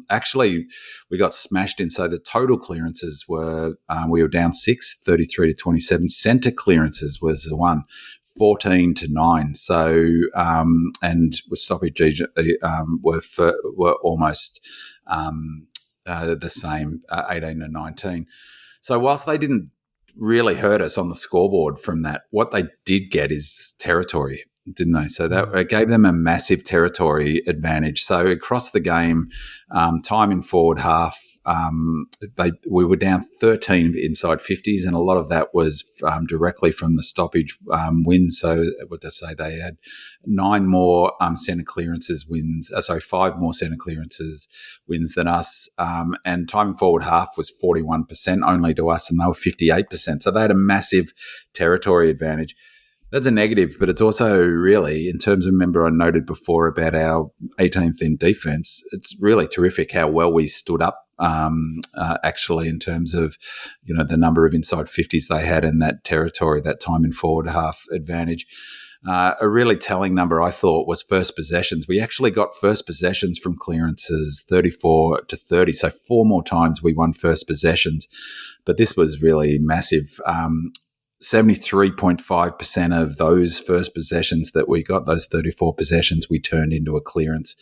Actually, we got smashed in. So the total clearances were, we were down 6, 33-27. Centre clearances was the one, 14-9. So, and with stoppage were almost the same, 18-19. So whilst they didn't really hurt us on the scoreboard from that, what they did get is territory, didn't they? So that gave them a massive territory advantage. So across the game, time in forward half, we were down 13 inside 50s, and a lot of that was directly from the stoppage wins. So what did I say? They had 9 more centre clearances wins. 5 more centre clearances wins than us, and time in forward half was 41% only to us, and they were 58%. So they had a massive territory advantage. That's a negative, but it's also really, in terms of, remember I noted before about our 18th in defence, it's really terrific how well we stood up actually in terms of, the number of inside 50s they had in that territory, that time in forward half advantage. A really telling number, I thought, was first possessions. We actually got first possessions from clearances 34-30, so 4 more times we won first possessions. But this was really massive. 73.5% of those first possessions that we got, those 34 possessions, we turned into a clearance.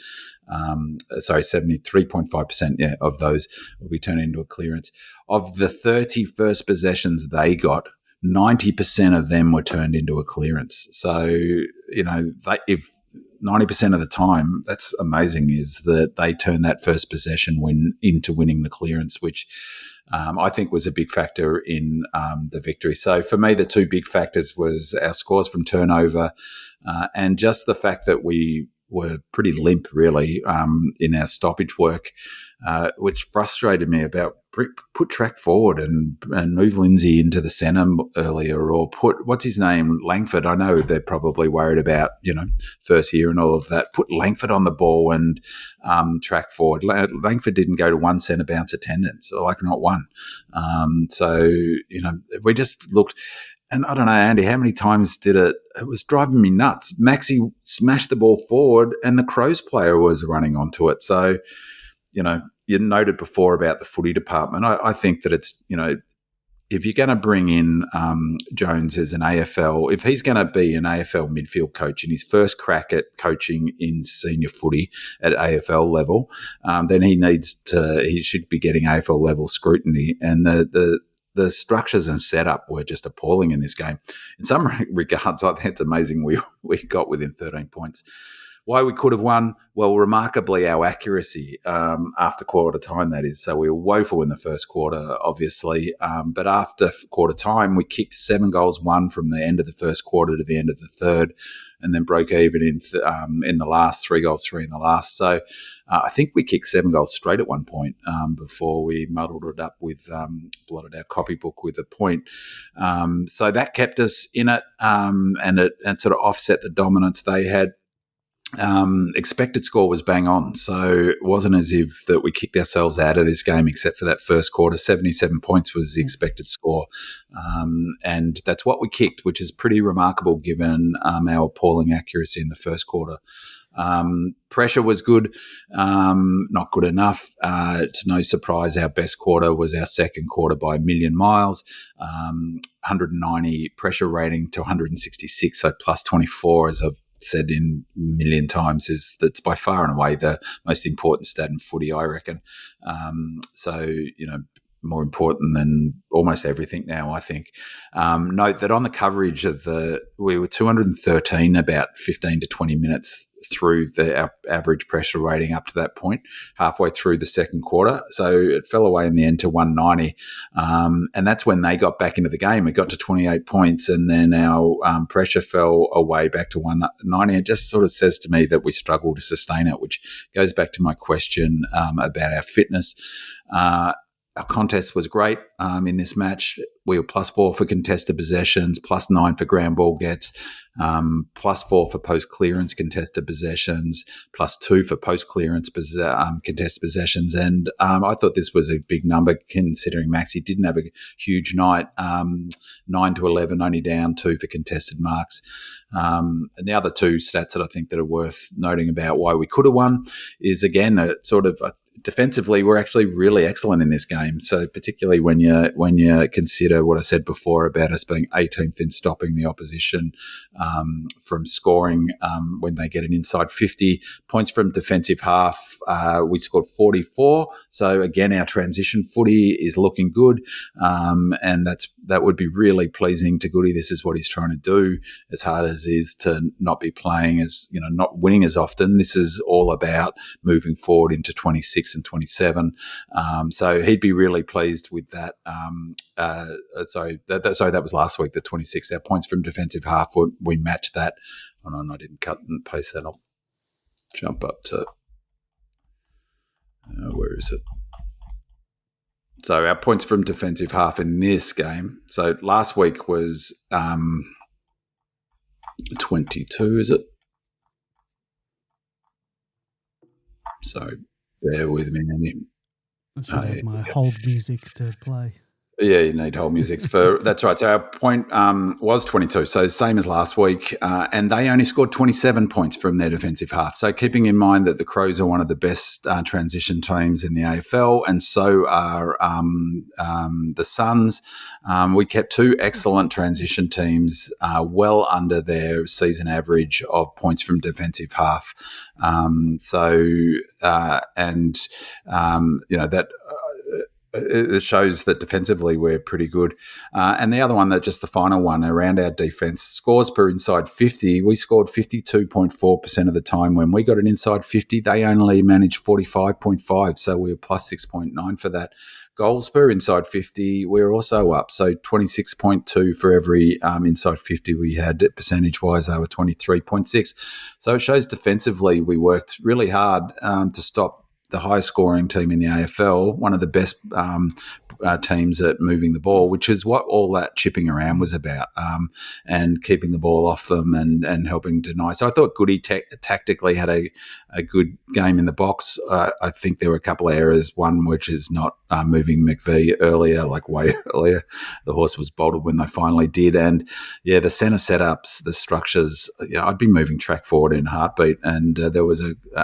73.5% of those will be turned into a clearance. Of the 30 first possessions they got, 90% of them were turned into a clearance. So, if 90% of the time, that's amazing, is that they turn that first possession into winning the clearance, which I think was a big factor in the victory. So for me, the two big factors was our scores from turnover and just the fact that we were pretty limp, really, in our stoppage work, which frustrated me about put track forward and move Lindsay into the centre earlier, or put, what's his name, Langford. I know they're probably worried about, first year and all of that. Put Langford on the ball and track forward. Langford didn't go to one centre bounce attendance, like not one. So, we just looked. And I don't know, Andy, how many times did it was driving me nuts. Maxi smashed the ball forward and the Crows player was running onto it. So, you noted before about the footy department. I think that it's, if you're going to bring in Jones as an AFL, if he's going to be an AFL midfield coach in his first crack at coaching in senior footy at AFL level, then he should be getting AFL level scrutiny. And the structures and setup were just appalling in this game. In some regards, I think it's amazing we got within 13 points. Why we could have won? Well, remarkably, our accuracy after quarter time, that is. So we were woeful in the first quarter, obviously. But after quarter time, we kicked 7 goals, 1 from the end of the first quarter to the end of the third, and then broke even in the last, 3 goals, 3 in the last. So I think we kicked 7 goals straight at one point before we muddled it up with blotted our copybook with a point. So that kept us in it, and it sort of offset the dominance they had. Expected score was bang on, so it wasn't as if that we kicked ourselves out of this game except for that first quarter. 77 points was the expected score, and that's what we kicked, which is pretty remarkable given our appalling accuracy in the first quarter. Pressure was good, not good enough. It's no surprise our best quarter was our second quarter by a million miles. 190 pressure rating to 166, so plus 24, as I've said in a million times, that's by far and away the most important stat in footy, I reckon. So, more important than almost everything now, I think. Note that on the coverage we were 213 about 15 to 20 minutes through our average pressure rating up to that point, halfway through the second quarter. So it fell away in the end to 190. And that's when they got back into the game. It got to 28 points, and then our pressure fell away back to 190. It just sort of says to me that we struggle to sustain it, which goes back to my question about our fitness. Our contest was great in this match. We were +4 for contested possessions, +9 for ground ball gets, +4 for post-clearance contested possessions, +2 for post-clearance contested possessions. And I thought this was a big number considering Maxi didn't have a huge night, 9 to 11, only down 2 for contested marks. And the other two stats that I think that are worth noting about why we could have won is, again, defensively, we're actually really excellent in this game. So particularly when you consider what I said before about us being 18th in stopping the opposition from scoring when they get an inside 50. Points from defensive half, we scored 44. So again, our transition footy is looking good, and that would be really pleasing to Goody. This is what he's trying to do, as hard as it is to not be playing not winning as often. This is all about moving forward into 26 and 27. So he'd be really pleased with that. That was last week, the 26. Our points from defensive half, we matched that. Oh, no, I didn't cut and paste that. I'll jump up to where is it? So our points from defensive half in this game. So last week was 22, is it? So bear with me. I should have my hold music to play. Yeah, you need whole music for that's right. So our point was 22, so same as last week, and they only scored 27 points from their defensive half. So keeping in mind that the Crows are one of the best transition teams in the AFL, and so are the Suns. We kept two excellent transition teams well under their season average of points from defensive half. That. It shows that defensively we're pretty good. And the other one, that just the final one around our defense, scores per inside 50. We scored 52.4% of the time. When we got an inside 50, they only managed 45.5. So we were plus 6.9 for that. Goals per inside 50, we're also up. So 26.2 for every inside 50 we had. Percentage-wise, they were 23.6. So it shows defensively we worked really hard to stop the highest scoring team in the AFL, one of the best teams at moving the ball, which is what all that chipping around was about, and keeping the ball off them and helping deny. So I thought Goody tactically had a good game in the box. I think there were a couple of errors, one which is not moving McVee earlier, like way earlier. The horse was bolted when they finally did. And, yeah, the centre setups, the structures, I'd be moving track forward in a heartbeat. And there was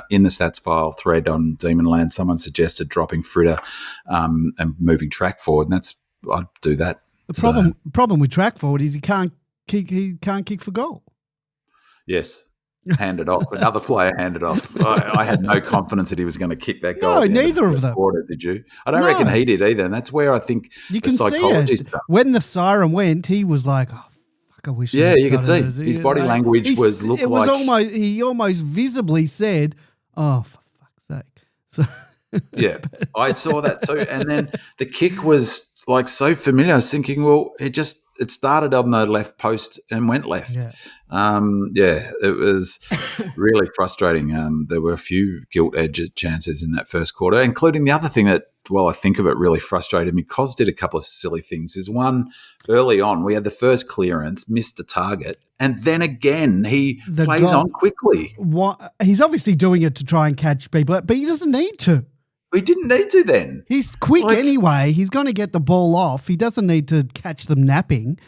in the stats file thread on Demonland, someone suggested dropping Fritter and moving track forward, and I'd do that. The problem with track forward is he can't kick for goal. Yes. Handed off. Another player handed off. I had no confidence that he was going to kick that goal. No, neither of them. Quarter, did you? I don't reckon he did either. And that's where I think you can see it. When the siren went, he was like, "Oh, fuck! I wish." Yeah, you could see his body language he almost visibly said, "Oh, for fuck's sake!" So yeah, I saw that too. And then the kick was like so familiar. I was thinking, well, it started on the left post and went left. It was really frustrating. There were a few gilt-edged chances in that first quarter, including the other thing that, I think of it, really frustrated me. Cos did a couple of silly things. Is one, early on, we had the first clearance, missed the target, and then again he plays on quickly. He's obviously doing it to try and catch people, but he doesn't need to. He didn't need to then. He's quick anyway. He's going to get the ball off. He doesn't need to catch them napping.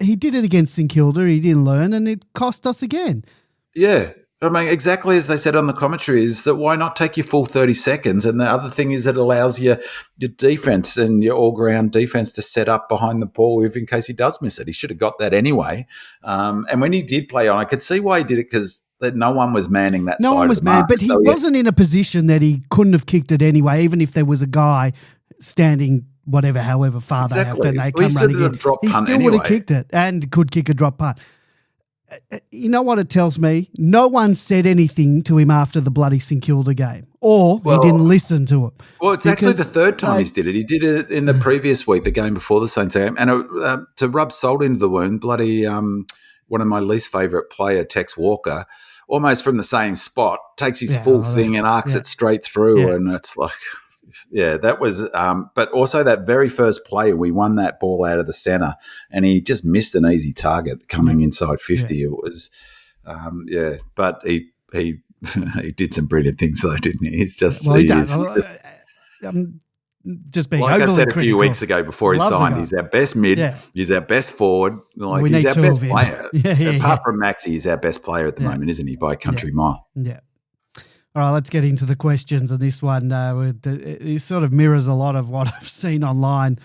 He did it against St Kilda. He didn't learn, and it cost us again. Yeah. I mean, exactly as they said on the commentary, is that why not take your full 30 seconds? And the other thing is it allows your defense and your all-ground defense to set up behind the ball in case he does miss it. He should have got that anyway. And when he did play on, I could see why he did it, because that no one was manning that side. No one was manned, but he wasn't in a position that he couldn't have kicked it anyway, even if there was a guy standing however far they have, and they come running in. He still would have kicked it and could kick a drop punt. You know what it tells me? No one said anything to him after the bloody St Kilda game, or he didn't listen to him. Well, it's actually the third time he's did it. He did it in the previous week, the game before the Saints game. And to rub salt into the wound, bloody one of my least favourite player, Tex Walker, almost from the same spot, takes his full thing and arcs it straight through. And it's like, that was but also that very first play, we won that ball out of the centre and he just missed an easy target coming inside 50. It was, but he he did some brilliant things though, didn't he? He's just, he does. Just being like I said a critical. few weeks ago before he signed, he's our best mid, he's our best forward, like he's our best player. Apart from Maxi, he's our best player at the moment, isn't he, by a country mile? Yeah. All right, let's get into the questions. And this one, it sort of mirrors a lot of what I've seen online.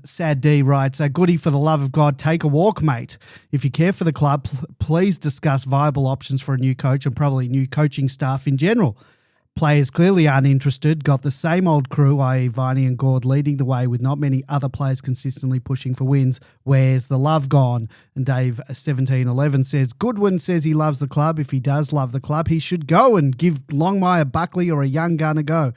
Sad D writes, Goody, for the love of God, take a walk, mate. If you care for the club, please discuss viable options for a new coach and probably new coaching staff in general. Players clearly aren't interested, got the same old crew, i.e. Viney and Gord, leading the way with not many other players consistently pushing for wins. Where's the love gone? And Dave 1711 says, Goodwin says he loves the club. If he does love the club, he should go and give Longmire, Buckley or a young gun a go.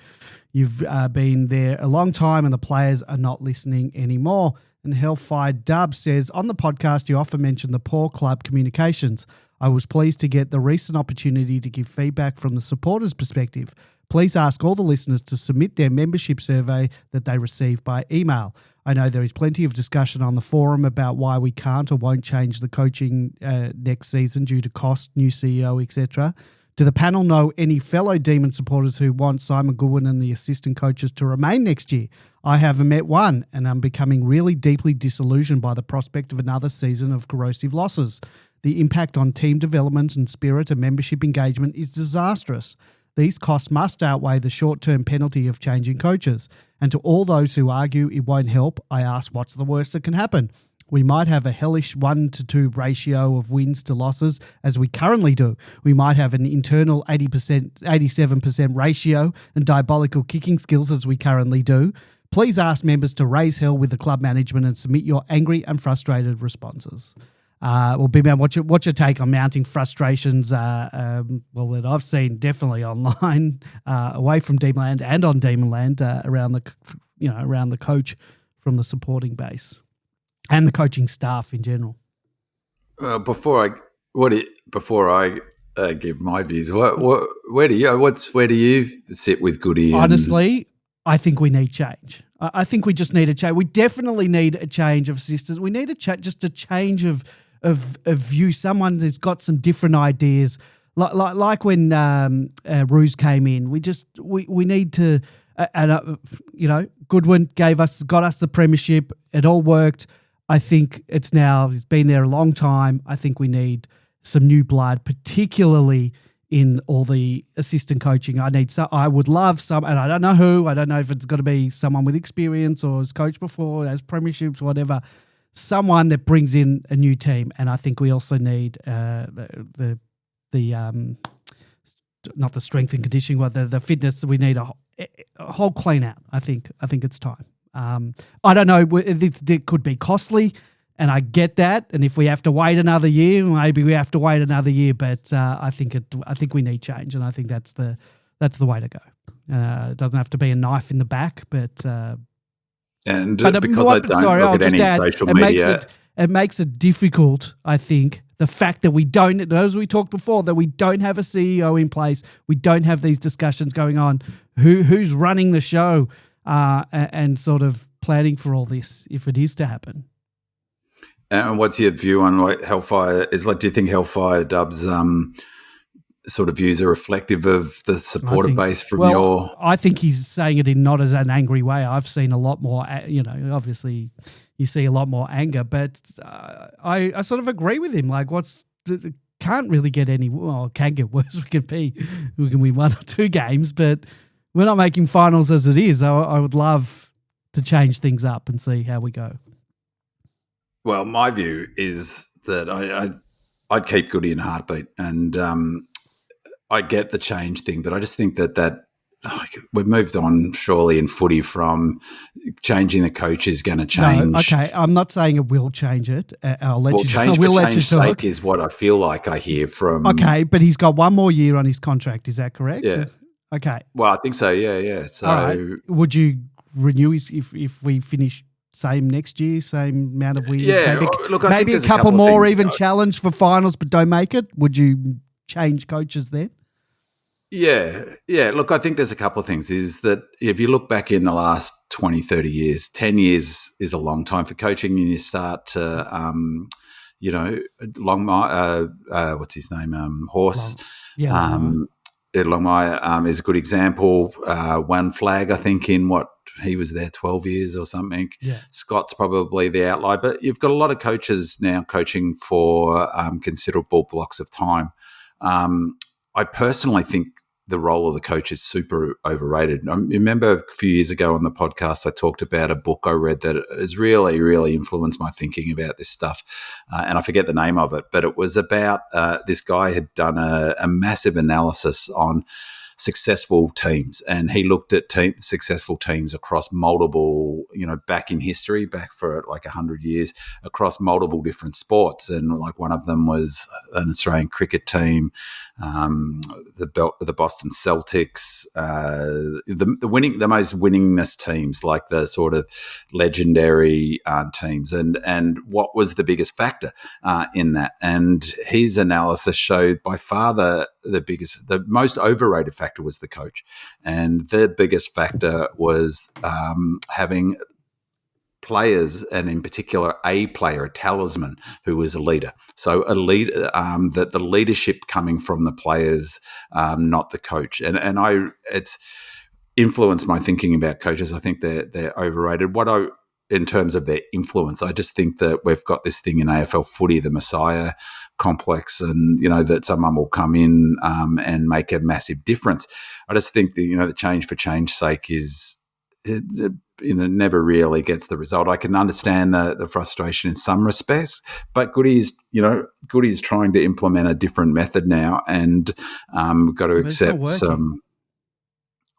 You've been there a long time and the players are not listening anymore. And Hellfire Dub says, on the podcast, you often mention the poor club communications. I was pleased to get the recent opportunity to give feedback from the supporters' perspective. Please ask all the listeners to submit their membership survey that they receive by email. I know there is plenty of discussion on the forum about why we can't or won't change the coaching next season due to cost, new CEO, etc. Do the panel know any fellow Demon supporters who want Simon Goodwin and the assistant coaches to remain next year? I haven't met one, and I'm becoming really deeply disillusioned by the prospect of another season of corrosive losses. The impact on team development and spirit and membership engagement is disastrous. These costs must outweigh the short-term penalty of changing coaches. And to all those who argue it won't help, I ask, what's the worst that can happen? We might have a hellish 1-to-2 ratio of wins to losses, as we currently do. We might have an internal 87% ratio and diabolical kicking skills, as we currently do. Please ask members to raise hell with the club management and submit your angry and frustrated responses. Well, Big Man, what's your take on mounting frustrations? That I've seen definitely online, away from Demonland and on Demonland, around the coach from the supporting base and the coaching staff in general. Before I give my views, where do you sit with Goody? Honestly, I think we need change. I think we just need a change. We definitely need a change of assistants. We need just a change of view. Someone who's got some different ideas, like when Ruse came in. We need to, Goodwin got us the premiership. It all worked. I think he's been there a long time. I think we need some new blood, particularly in all the assistant coaching. I would love some, and I don't know who. I don't know if it's got to be someone with experience or has coached before, has premierships, whatever. Someone that brings in a new team, and I think we also need not the strength and conditioning, but the fitness. We need a whole clean out. I think it's time. I don't know. It could be costly, and I get that. And if we have to wait another year, maybe we have to wait another year. But I think we need change, and I think that's the way to go. It doesn't have to be a knife in the back, but. Because I don't look at any social media. It makes it difficult, I think, the fact that we don't, as we talked before, that we don't have a CEO in place, we don't have these discussions going on, who's running the show and sort of planning for all this if it is to happen. And what's your view on Hellfire? Do you think Hellfire Dub's sort of views are reflective of the supporter base from your... I think he's saying it in not as an angry way. I've seen a lot more, obviously you see a lot more anger, but I sort of agree with him. Can't really get can get worse. We can win 1 or 2 games, but we're not making finals as it is. I would love to change things up and see how we go. Well, my view is that I'd keep Goody in a heartbeat, and I get the change thing, but I just think that we've moved on surely in footy from changing the coach is going to change. No, okay, I'm not saying it will change it. I'll let you. Change for change's sake is what I feel like I hear from. Okay, but he's got 1 more year on his contract. Is that correct? Yeah. Okay. Well, I think so. Yeah. So, all right. Would you renew if we finish same next year, same amount of wins? Yeah. Maybe a couple more, even challenge for finals, but don't make it. Would you change coaches then? Yeah. Look, I think there's a couple of things. Is that if you look back in the last 20, 30 years, 10 years is a long time for coaching, and you start to, what's his name? Horse. Longmire is a good example. One Flag, I think, he was there 12 years or something. Yeah. Scott's probably the outlier, but you've got a lot of coaches now coaching for considerable blocks of time. I personally think the role of the coach is super overrated. I remember a few years ago on the podcast, I talked about a book I read that has really, really influenced my thinking about this stuff. And I forget the name of it, but it was about this guy had done a massive analysis on successful teams, and he looked at successful teams across multiple, back in history, back for like 100 years, across multiple different sports. And like one of them was an Australian cricket team, the Boston Celtics, the most winningest teams, like the sort of legendary teams, and what was the biggest factor in that. And his analysis showed by far the most overrated factor was the coach, and the biggest factor was having players, and in particular a player, a talisman who was a leader. So a leader, that the leadership coming from the players, not the coach. And it's influenced my thinking about coaches. I think they're overrated. In terms of their influence, I just think that we've got this thing in AFL footy, the Messiah complex, and that someone will come in and make a massive difference. I just think that the change for change's sake is never really gets the result. I can understand the frustration in some respects, but Goody's trying to implement a different method now, and we've got to accept some.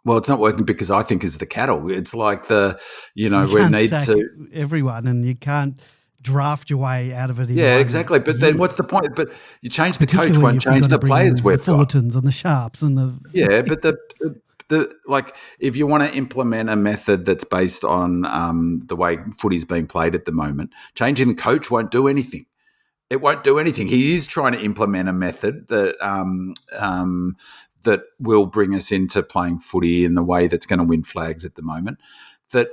Well, it's not working because I think it's the cattle. It's like we need to everyone, and you can't draft your way out of it. Exactly. But then what's the point? But you change the coach, won't change the players we've got. The Fullertons and the Sharps and the but the if you want to implement a method that's based on the way footy's being played at the moment, changing the coach won't do anything. It won't do anything. He is trying to implement a method that that will bring us into playing footy in the way that's going to win flags at the moment. That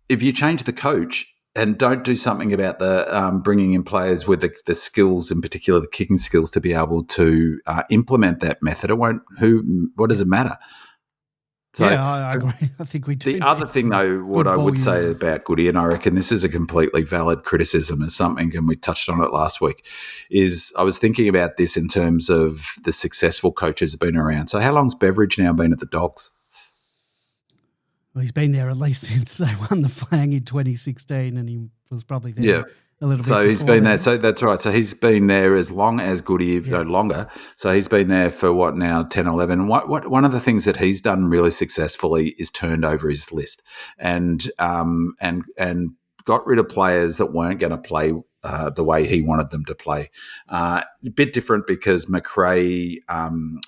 if you change the coach and don't do something about the bringing in players with the skills, in particular the kicking skills, to be able to implement that method, what does it matter? So, I agree. I think we do. The other thing, though, what I would say about Goody, and I reckon this is a completely valid criticism as something, and we touched on it last week, is I was thinking about this in terms of the successful coaches have been around. So how long's Beveridge now been at the Dogs? Well, he's been there at least since they won the flag in 2016, and he was probably there a little bit. So he's been there. So that's right. So he's been there as long as Goody, if no longer. So he's been there for what now, 10, 11. And one of the things that he's done really successfully is turned over his list and got rid of players that weren't going to play the way he wanted them to play. A bit different because McRae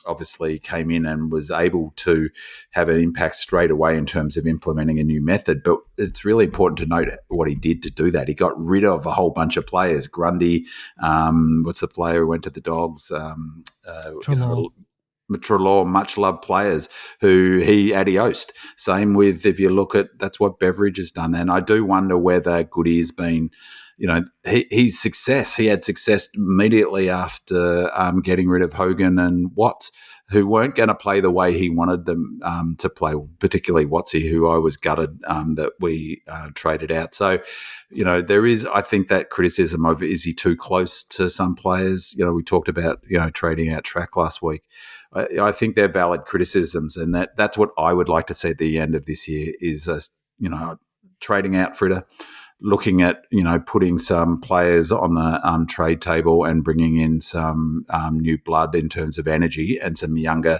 obviously came in and was able to have an impact straight away in terms of implementing a new method. But it's really important to note what he did to do that. He got rid of a whole bunch of players. Grundy, what's the player who went to the Dogs? Trelaw, much-loved players who he adiosed. Same with, if you look at, that's what Beveridge has done. And I do wonder whether Goody's been, his success, he had success immediately after getting rid of Hogan and Watts, who weren't going to play the way he wanted them to play, particularly Wattsy, who I was gutted that we traded out. So, there is, I think, that criticism of, is he too close to some players? We talked about, trading out Track last week. I think they're valid criticisms, and that's what I would like to see at the end of this year is, trading out Fritter, looking at, putting some players on the trade table and bringing in some new blood in terms of energy and some younger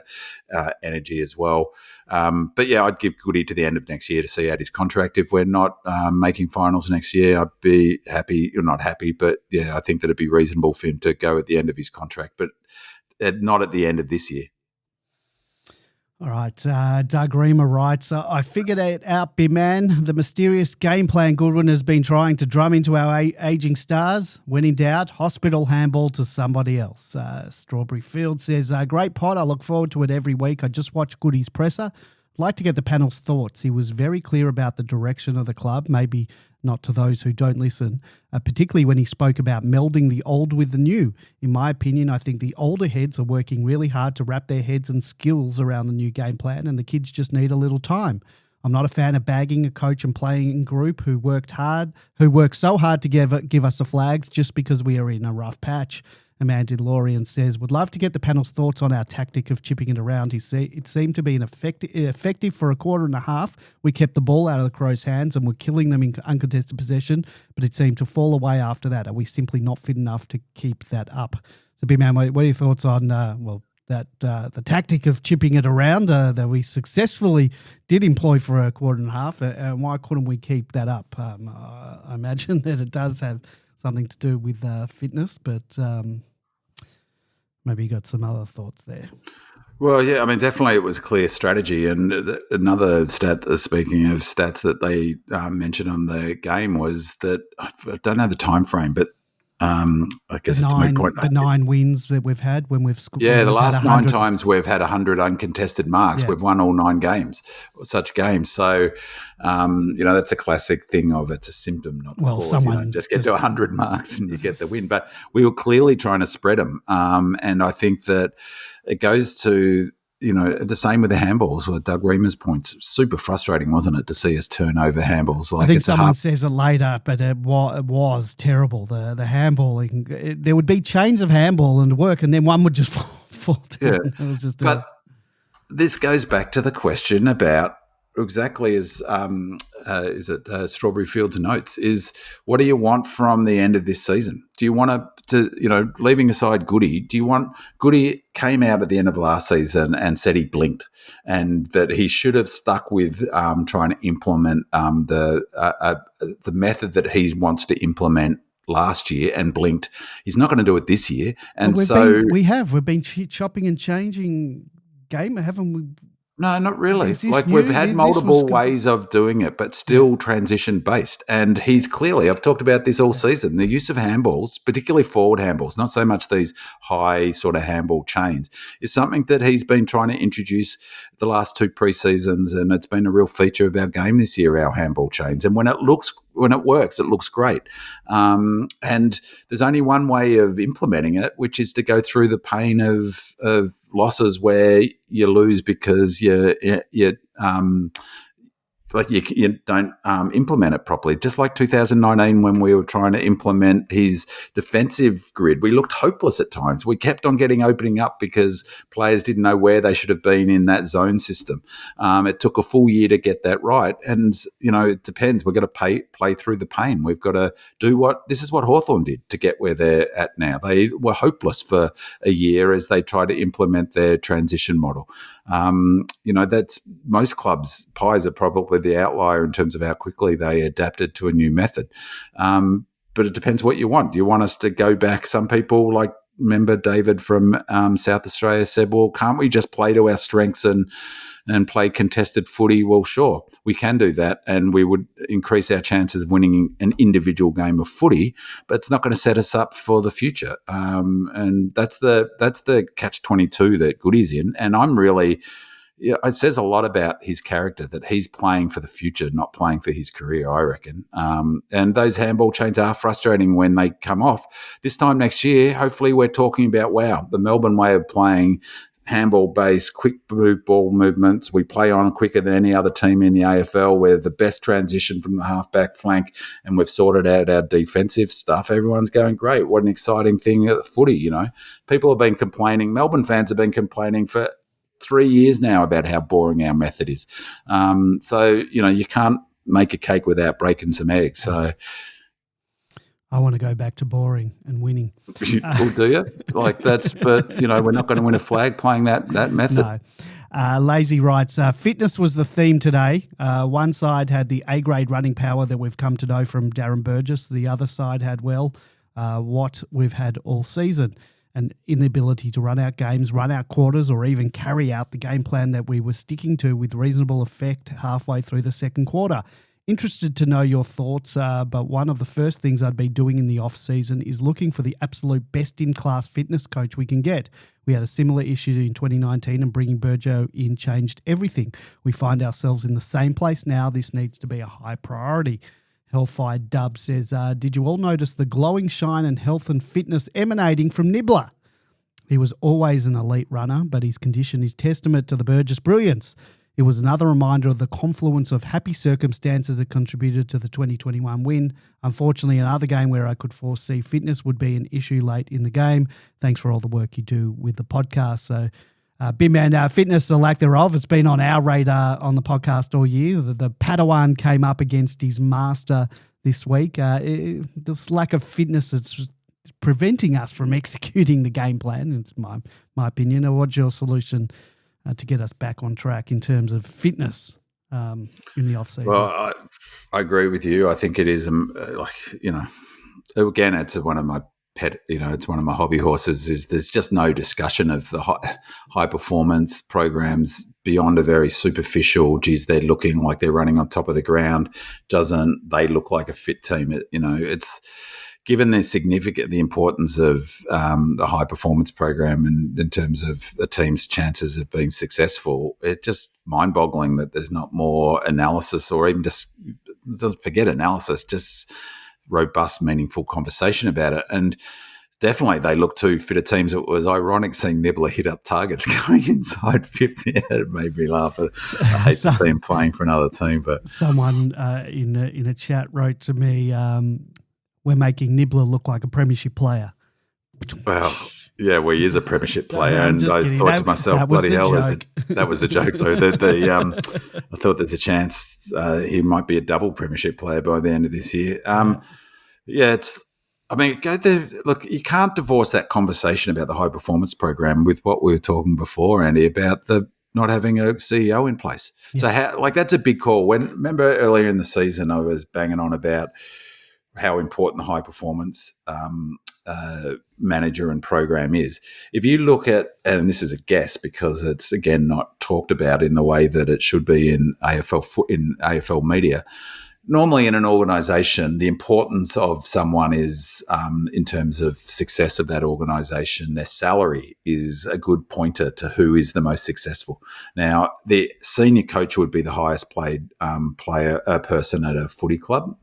energy as well. But yeah, I'd give Goody to the end of next year to see out his contract. If we're not making finals next year, I'd be happy, or not happy, but yeah, I think that it'd be reasonable for him to go at the end of his contract, but not at the end of this year. All right, Doug Reamer writes, I figured it out, big man. The mysterious game plan Goodwin has been trying to drum into our ageing stars. When in doubt, hospital handball to somebody else. Strawberry Field says, great pod. I look forward to it every week. I just watched Goody's presser. I'd like to get the panel's thoughts. He was very clear about the direction of the club, maybe not to those who don't listen, particularly when he spoke about melding the old with the new. In my opinion, I think the older heads are working really hard to wrap their heads and skills around the new game plan, and the kids just need a little time. I'm not a fan of bagging a coach and playing group who worked so hard to give us the flags just because we are in a rough patch. Amanda Lorian says, would love to get the panel's thoughts on our tactic of chipping it around. It seemed to be effective for a quarter and a half. We kept the ball out of the Crows' hands and were killing them in uncontested possession, but it seemed to fall away after that. Are we simply not fit enough to keep that up? So, Big Man, what are your thoughts on, the tactic of chipping it around that we successfully did employ for a quarter and a half, and why couldn't we keep that up? I imagine that it does have something to do with fitness, but maybe you got some other thoughts there. Well, yeah, I mean, definitely it was clear strategy. And another stat, speaking of stats that they mentioned on the game, was that I don't know the time frame, but I guess it's a moot point. The 9 wins that we've had when we've The last 9 times we've had 100 uncontested marks. Yeah. We've won all 9 games, such games. So, that's a classic thing of it's a symptom, not the cause. Someone just get to 100 marks and you get the win. But we were clearly trying to spread them. And I think that it goes to, the same with the handballs. Well, Doug Reamer's points, super frustrating, wasn't it, to see us turn over handballs? I think someone says it later, but it was terrible. The handballing, there would be chains of handball and work, and then one would just fall down. Yeah. It was just. But this goes back to the question about exactly as Strawberry Fields notes is what do you want from the end of this season? Do you want to leaving aside Goody, do you want Goody came out at the end of last season and said he blinked and that he should have stuck with trying to implement the method that he wants to implement last year and blinked. He's not going to do it this year. And we've been chopping and changing game, haven't we? No, not really. Like we've had multiple ways of doing it, but still transition based. And he's clearly, I've talked about this all season, the use of handballs, particularly forward handballs, not so much these high sort of handball chains, is something that he's been trying to introduce the last 2 pre-seasons, and it's been a real feature of our game this year, our handball chains. And when it works, it looks great. And there's only one way of implementing it, which is to go through the pain of losses where you lose because you don't implement it properly. Just like 2019 when we were trying to implement his defensive grid, we looked hopeless at times. We kept on opening up because players didn't know where they should have been in that zone system. It took a full year to get that right. And, it depends. We've got to play through the pain. We've got to do this is what Hawthorn did to get where they're at now. They were hopeless for a year as they tried to implement their transition model. That's most clubs. Pies are probably the outlier in terms of how quickly they adapted to a new method. But it depends what you want. Do you want us to go back? Some people, like remember David from South Australia, said, well, can't we just play to our strengths and play contested footy? Well, sure, we can do that, and we would increase our chances of winning an individual game of footy, but it's not going to set us up for the future. And that's the catch-22 that Goody's in, and I'm really... it says a lot about his character that he's playing for the future, not playing for his career, I reckon. And those handball chains are frustrating when they come off. This time next year, hopefully we're talking about, wow, the Melbourne way of playing handball-based, quick ball movements. We play on quicker than any other team in the AFL. We're the best transition from the halfback flank, and we've sorted out our defensive stuff. Everyone's going, great. What an exciting thing at the footy, People have been complaining. Melbourne fans have been complaining for 3 years now about how boring our method is. So, you can't make a cake without breaking some eggs. So I want to go back to boring and winning. Well, do you? But we're not going to win a flag playing that method. No. Lazy writes, fitness was the theme today. One side had the A-grade running power that we've come to know from Darren Burgess. The other side had, what we've had all season. An inability to run out games, run out quarters, or even carry out the game plan that we were sticking to with reasonable effect halfway through the second quarter. Interested to know your thoughts, but one of the first things I'd be doing in the off-season is looking for the absolute best-in-class fitness coach we can get. We had a similar issue in 2019 and bringing Burjo in changed everything. We find ourselves in the same place now. This needs to be a high priority. Hellfire Dub says, did you all notice the glowing shine and health and fitness emanating from Nibbler? He was always an elite runner, but his condition is testament to the Burgess brilliance. It was another reminder of the confluence of happy circumstances that contributed to the 2021 win. Unfortunately, another game where I could foresee fitness would be an issue late in the game. Thanks for all the work you do with the podcast. So, Big Man, fitness, the lack thereof, it's been on our radar on the podcast all year. The Padawan came up against his master this week. This lack of fitness is preventing us from executing the game plan, it's my opinion. What's your solution to get us back on track in terms of fitness in the off-season? Well, I agree with you. I think it is, again, it's one of my it's one of my hobby horses. Is there's just no discussion of the high performance programs beyond a very superficial. Geez, they're looking like they're running on top of the ground. Doesn't they look like a fit team? It's given the importance of the high performance program and in terms of a team's chances of being successful, it's just mind boggling that there's not more analysis, or even just forget analysis, just robust, meaningful conversation about it. And definitely they look to fitter teams. It was ironic seeing Nibbler hit up targets going inside 50. It made me laugh. I hate to see him playing for another team. But someone in a chat wrote to me, we're making Nibbler look like a premiership player. Well, yeah, well, he is a premiership player, and I thought to myself, bloody hell, that was the joke. So I thought there's a chance he might be a double premiership player by the end of this year. Look, you can't divorce that conversation about the high performance program with what we were talking before, Andy, about the not having a CEO in place. Yeah. So that's a big call. Remember earlier in the season, I was banging on about how important the high performance manager and program is. If you look at, and this is a guess because it's again not talked about in the way that it should be in AFL media. Normally in an organisation, the importance of someone is, in terms of success of that organisation, their salary is a good pointer to who is the most successful. Now, the senior coach would be the highest paid person at a footy club,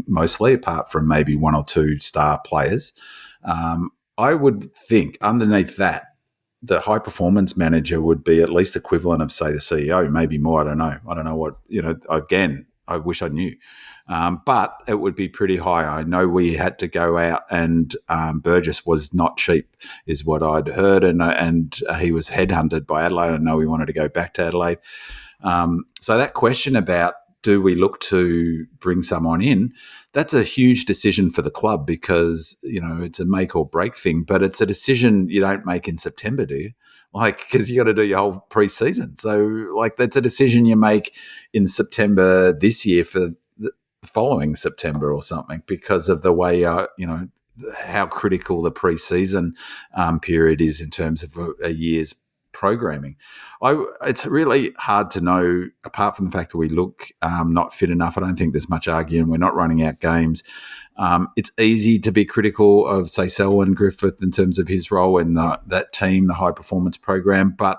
mostly, apart from maybe one or two star players. I would think underneath that, the high performance manager would be at least equivalent of, say, the CEO, maybe more. I don't know what, again, I wish I knew. But it would be pretty high. I know we had to go out and Burgess was not cheap, is what I'd heard. And he was headhunted by Adelaide. I know he wanted to go back to Adelaide. So that question about, do we look to bring someone in? That's a huge decision for the club because, it's a make or break thing, but it's a decision you don't make in September, do you? Because you got to do your whole pre-season. So, that's a decision you make in September this year for the following September or something because of the way, how critical the pre-season period is in terms of a year's programming. It's really hard to know, apart from the fact that we look not fit enough. I don't think there's much arguing. We're not running out games. It's easy to be critical of, say, Selwyn Griffith in terms of his role in that team, the high performance program. But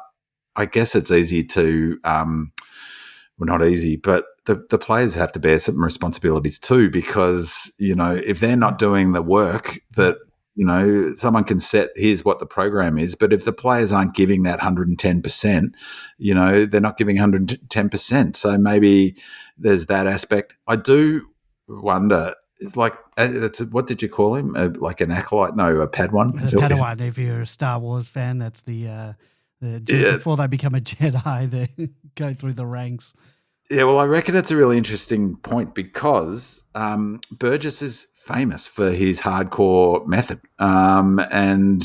I guess it's easy to, not easy, but the players have to bear some responsibilities too, because, if they're not doing the work that, someone can set, here's what the program is, but if the players aren't giving that 110%, they're not giving 110%. So maybe there's that aspect. I do wonder, what did you call him? Like an acolyte? No, a Padawan? A Padawan, if you're a Star Wars fan, that's before they become a Jedi, they go through the ranks. Yeah, well, I reckon it's a really interesting point because Burgess is famous for his hardcore method, and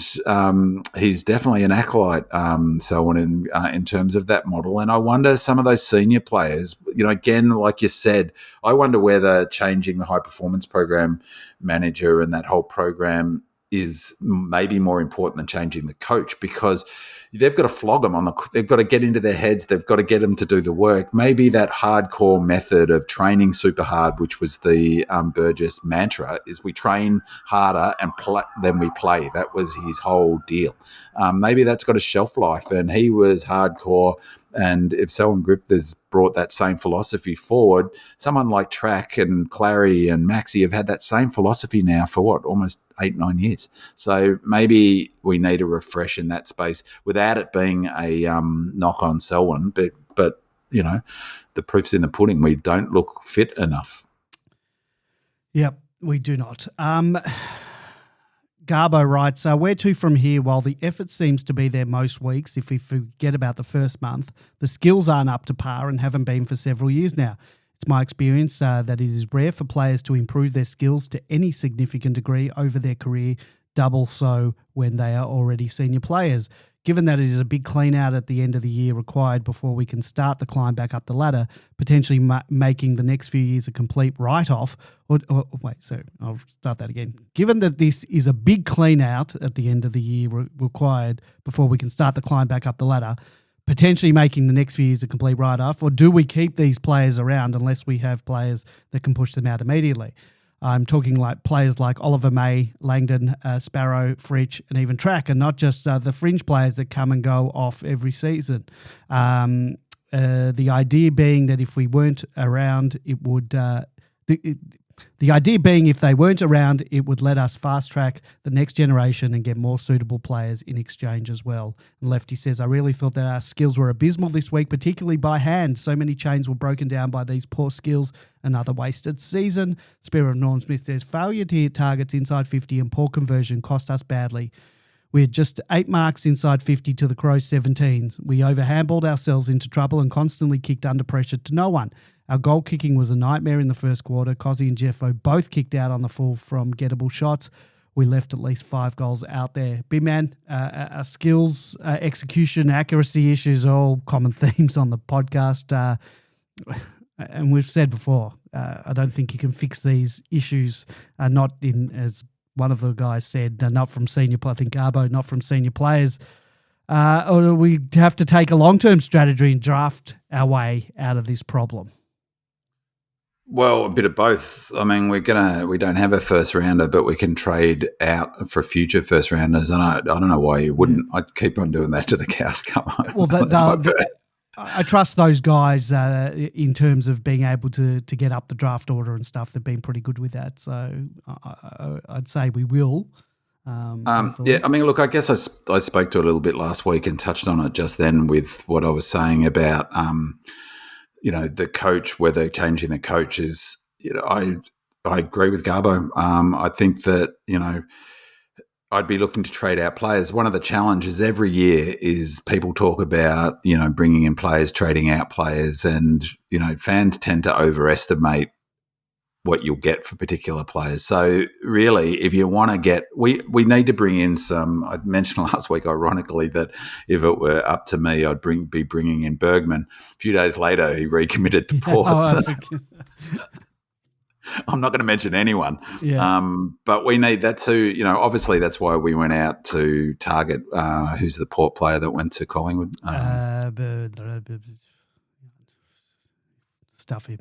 he's definitely an acolyte. In terms of that model, and I wonder some of those senior players, again, like you said, I wonder whether changing the high performance program manager and that whole program is maybe more important than changing the coach, because they've got to flog them they've got to get into their heads. They've got to get them to do the work. Maybe that hardcore method of training super hard, which was the Burgess mantra, is we train harder and then we play. That was his whole deal. Maybe that's got a shelf life, and he was hardcore. And if Selwyn Griffith has brought that same philosophy forward, someone like Track and Clary and Maxi have had that same philosophy now for almost 8-9 years. So maybe we need a refresh in that space without it being a knock on Selwyn. But the proof's in the pudding. We don't look fit enough. Yep, we do not. Garbo writes, where to from here? While the effort seems to be there most weeks, if we forget about the first month, the skills aren't up to par and haven't been for several years now. It's my experience that it is rare for players to improve their skills to any significant degree over their career, double so when they are already senior players. Given that it is a big clean out at the end of the year required before we can start the climb back up the ladder, potentially making the next few years a complete write-off. I'll start that again. Given that this is a big clean out at the end of the year required before we can start the climb back up the ladder, potentially making the next few years a complete write-off, or do we keep these players around unless we have players that can push them out immediately? I'm talking like players like Oliver May, Langdon, Sparrow, Fritsch, and even Track, and not just the fringe players that come and go off every season. The idea being that if we weren't around, it would the idea being if they weren't around, it would let us fast track the next generation and get more suitable players in exchange as well. And Lefty says, I really thought that our skills were abysmal this week, particularly by hand. So many chains were broken down by these poor skills. Another wasted season. Spirit of Norm Smith says, failure to hit targets inside 50 and poor conversion cost us badly. We had just 8 marks inside 50 to the Crows 17s. We overhandballed ourselves into trouble and constantly kicked under pressure to no one. Our goal kicking was a nightmare in the first quarter. Cozzy and Jeffo both kicked out on the full from gettable shots. We left at least 5 goals out there. Big man, our skills, execution, accuracy issues are all common themes on the podcast. And we've said before, I don't think you can fix these issues, not in, as one of the guys said, not from senior, I think Garbo, not from senior players. Or we have to take a long-term strategy and draft our way out of this problem. Well, a bit of both. I mean, we don't have a first rounder, but we can trade out for future first rounders. And I don't know why you wouldn't. I'd keep on doing that to the cows come home. Well, I trust those guys in terms of being able to get up the draft order and stuff. They've been pretty good with that. So I'd say we will. Yeah, I mean, look, I guess I spoke to it a little bit last week and touched on it just then with what I was saying about the coach, whether changing the coach is, I agree with Garbo. I think that, I'd be looking to trade out players. One of the challenges every year is people talk about, bringing in players, trading out players, and, fans tend to overestimate what you'll get for particular players. So really, if you want to get, we need to bring in some. I mentioned last week, ironically, that if it were up to me, I'd be bringing in Bergman. A few days later, he recommitted to Port. I'm not going to mention anyone. Yeah. But we need that's who, obviously that's why we went out to target who's the Port player that went to Collingwood. Stuff him.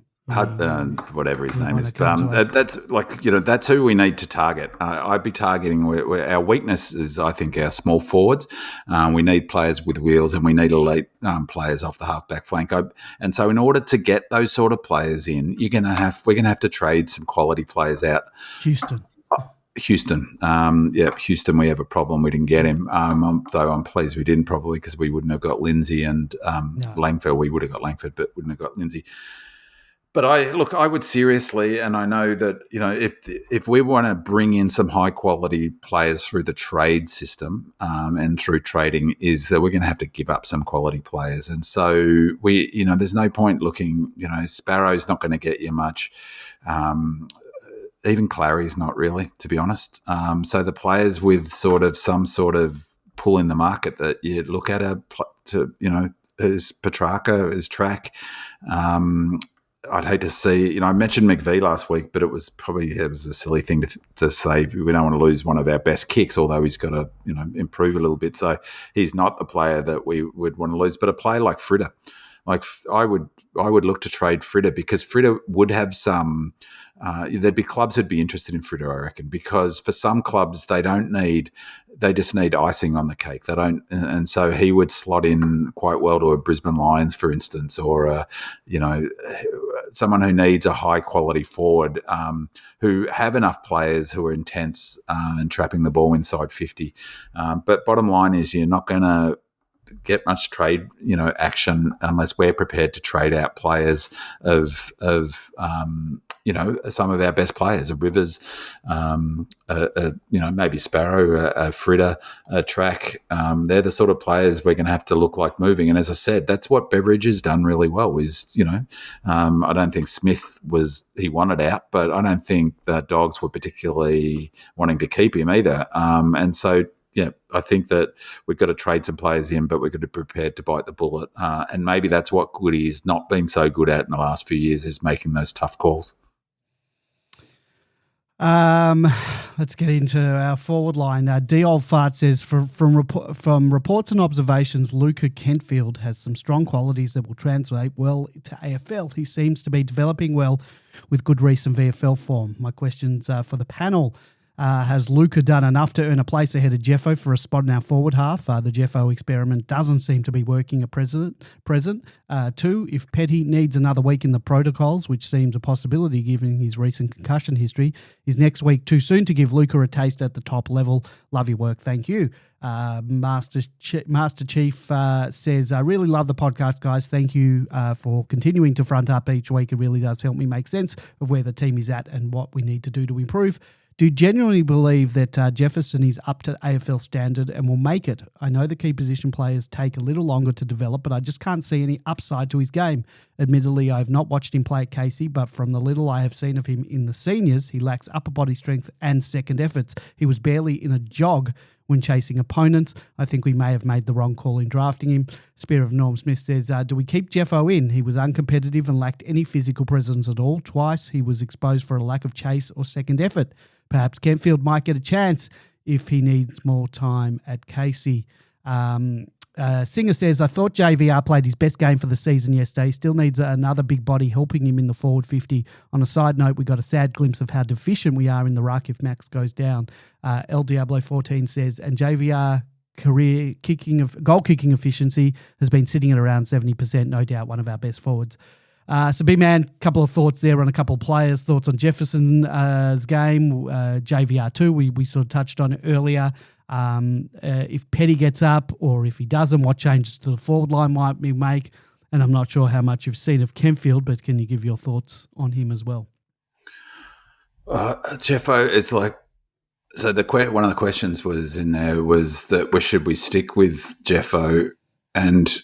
Whatever his name is. That's who we need to target. I'd be targeting our weakness is, I think, our small forwards. We need players with wheels, and we need elite players off the half-back flank. And so in order to get those sort of players in, we're gonna have to trade some quality players out. Houston. Houston, we have a problem. We didn't get him, though I'm pleased we didn't, probably because we wouldn't have got Lindsay and Langford. We would have got Langford, but wouldn't have got Lindsay. But I would seriously, and I know that, if we want to bring in some high quality players through the trade system and through trading, is that we're going to have to give up some quality players. And so there's no point looking, Sparrow's not going to get you much. Even Clary's not really, to be honest. So the players with some sort of pull in the market that you look at is Petrarca, is Track. I'd hate to see, I mentioned McVie last week, but it was a silly thing to say. We don't want to lose one of our best kicks, although he's got to, improve a little bit. So he's not the player that we would want to lose. But a player like Fritter, I would look to trade Fritter, because Fritter would have some. There'd be clubs who'd be interested in Fritter, I reckon, because for some clubs they just need icing on the cake. They don't, and so he would slot in quite well to a Brisbane Lions, for instance, or someone who needs a high quality forward, who have enough players who are intense and trapping the ball inside 50. But bottom line is, you're not going to get much trade, action unless we're prepared to trade out players of some of our best players, Rivers, maybe Sparrow, Fritter, Track. They're the sort of players we're going to have to look like moving. And as I said, that's what Beveridge has done really well. I don't think Smith he wanted out, but I don't think the Dogs were particularly wanting to keep him either. And so, yeah, I think that we've got to trade some players in, but we've got to be prepared to bite the bullet. And maybe that's what Goody's not been so good at in the last few years, is making those tough calls. Let's get into our forward line. D. Old Fart says, from reports and observations, Luca Kentfield has some strong qualities that will translate well to AFL. He seems to be developing well with good recent VFL form. My questions for the panel. Has Luca done enough to earn a place ahead of Jeffo for a spot in our forward half? The Jeffo experiment doesn't seem to be working at present. Two, if Petty needs another week in the protocols, which seems a possibility given his recent concussion history, is next week too soon to give Luca a taste at the top level? Love your work. Thank you. Master Chief says, I really love the podcast, guys. Thank you for continuing to front up each week. It really does help me make sense of where the team is at and what we need to do to improve. Do you genuinely believe that Jefferson is up to AFL standard and will make it? I know the key position players take a little longer to develop, but I just can't see any upside to his game. Admittedly, I have not watched him play at Casey, but from the little I have seen of him in the seniors, he lacks upper body strength and second efforts. He was barely in a jog when chasing opponents. I think we may have made the wrong call in drafting him. Spear of Norm Smith says, do we keep Jeffo in? He was uncompetitive and lacked any physical presence at all. Twice he was exposed for a lack of chase or second effort. Perhaps Kentfield might get a chance if he needs more time at Casey. Singer says, I thought JVR played his best game for the season yesterday. He still needs another big body helping him in the forward 50. On a side note, we got a sad glimpse of how deficient we are in the ruck if Max goes down. El Diablo 14 says, and JVR career goal kicking efficiency has been sitting at around 70%, no doubt one of our best forwards. So, B-Man, a couple of thoughts there on a couple of players. Thoughts on Jefferson's game, JVR too. We sort of touched on it earlier. If Petty gets up or if he doesn't, what changes to the forward line might we make? And I'm not sure how much you've seen of Kentfield, but can you give your thoughts on him as well? Jeffo, it's like, so one of the questions was in there was that should we stick with Jeffo and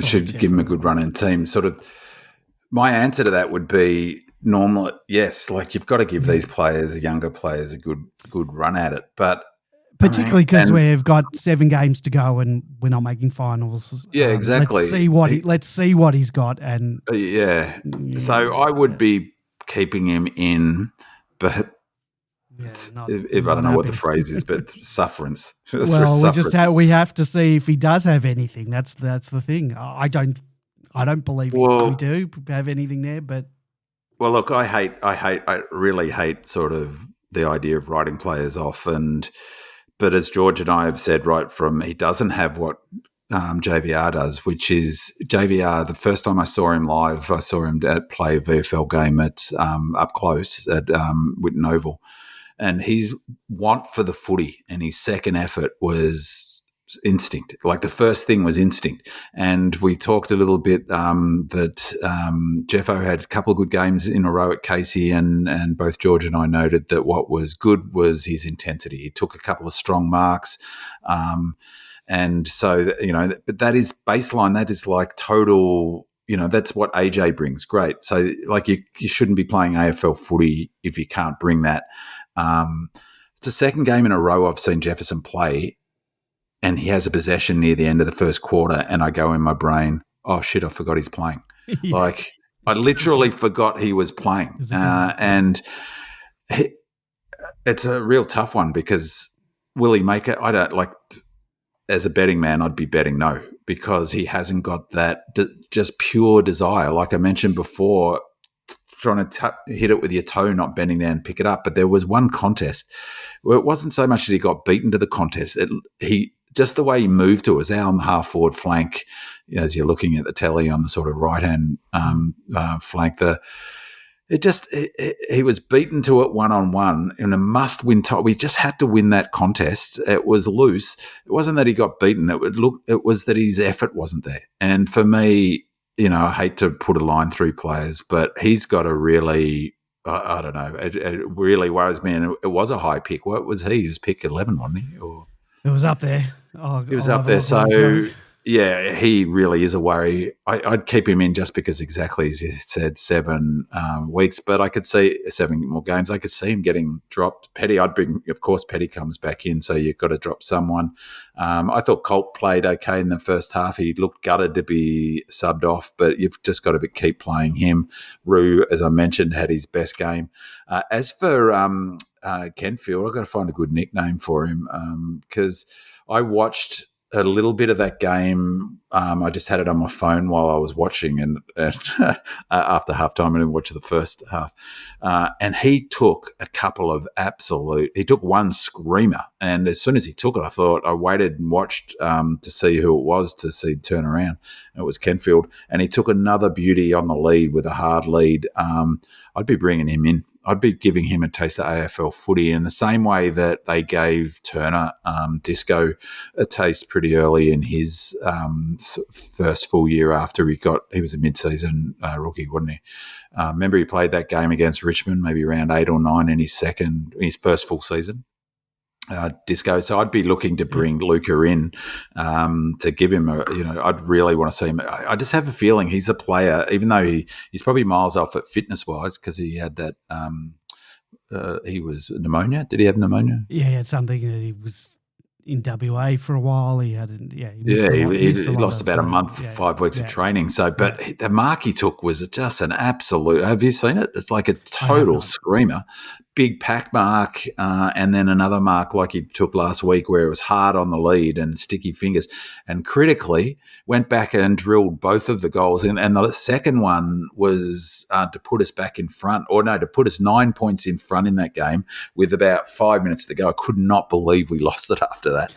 should give him a good run in team. Sort of my answer to that would be normal. Yes, like you've got to give these players, the younger players, a good run at it. But particularly because we've got 7 games to go and we're not making finals. Yeah, exactly. Let's see what he's got. And so I would be keeping him in, but if I don't know what the phrase is, but sufferance. Well, we have to see if he does have anything. That's the thing. I don't believe we do have anything there. But well, look, I really hate sort of the idea of writing players off. But as George and I have said right from, he doesn't have what JVR does, which is JVR. The first time I saw him live, I saw him play a VFL game at up close at Whitten Oval. And his want for the footy and his second effort was instinct. Like the first thing was instinct. And we talked a little bit that Jeffo had a couple of good games in a row at Casey, and both George and I noted that what was good was his intensity. He took a couple of strong marks. And so, but that is baseline. That is like total, that's what AJ brings. Great. So like you shouldn't be playing AFL footy if you can't bring that. It's the second game in a row I've seen Jefferson play, and he has a possession near the end of the first quarter, and I go in my brain, oh shit, I forgot he's playing. Yeah. Like I literally forgot he was playing, and it's a real tough one because will he make it? I don't like. As a betting man, I'd be betting no, because he hasn't got that just pure desire. Like I mentioned before, trying to hit it with your toe, not bending down and pick it up. But there was one contest where it wasn't so much that he got beaten to the contest. He just the way he moved to us, on the half forward flank, as you're looking at the telly on the sort of right hand flank, he was beaten to it 1-on-1 in a must-win tie. We just had to win that contest. It was loose. It wasn't that he got beaten. It was that his effort wasn't there. And for me, I hate to put a line through players, but he's got a really, I don't know, it really worries me. And it was a high pick. What was he? He was pick 11, wasn't he? Or it was up there. He was up there. So Yeah, he really is a worry. I'd keep him in just because exactly as you said, 7 weeks, but I could see 7 more games. I could see him getting dropped. Petty, of course, Petty comes back in, so you've got to drop someone. I thought Colt played okay in the first half. He looked gutted to be subbed off, but you've just got to keep playing him. Rue, as I mentioned, had his best game. As for Kenfield, I've got to find a good nickname for him because I watched a little bit of that game. I just had it on my phone while I was watching, and after halftime, I didn't watch the first half. And he took a couple of he took one screamer, and as soon as he took it, I waited and watched to see who it was to see him turn around. It was Kenfield, and he took another beauty on the lead with a hard lead. I'd be bringing him in. I'd be giving him a taste of AFL footy in the same way that they gave Turner Disco a taste pretty early in his first full year after he was a mid-season rookie, wasn't he? Remember he played that game against Richmond, maybe around 8 or 9 in his first full season. Disco. So I'd be looking to bring Luca in to give him I'd really want to see him. I just have a feeling he's a player, even though he's probably miles off at fitness wise because he had that he was pneumonia. Did he have pneumonia? Yeah, he had something that he was in WA for a while. He lost about a month, 5 weeks of training. So, but the mark he took was just an absolute. Have you seen it? It's like a total screamer. Big pack mark, and then another mark like he took last week where it was hard on the lead and sticky fingers. And critically, went back and drilled both of the goals. And the second one was to put us back in front, to put us 9 points in front in that game with about 5 minutes to go. I could not believe we lost it after that.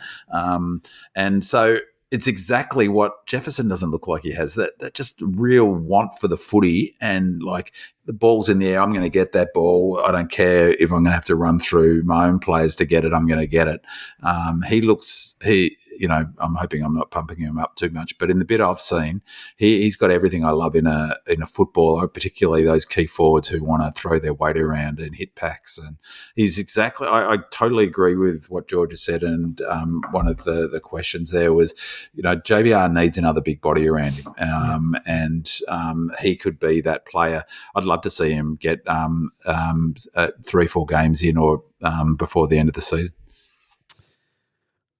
And so it's exactly what Jefferson doesn't look like he has, that just real want for the footy and like the ball's in the air, I'm going to get that ball. I don't care if I'm going to have to run through my own players to get it, I'm going to get it. I'm hoping I'm not pumping him up too much, but in the bit I've seen, he's got everything I love in a footballer, particularly those key forwards who want to throw their weight around and hit packs. And he's exactly, I totally agree with what George has said. And one of the questions there was, JBR needs another big body around him. And he could be that player. I'd love to see him get 3-4 games in or before the end of the season.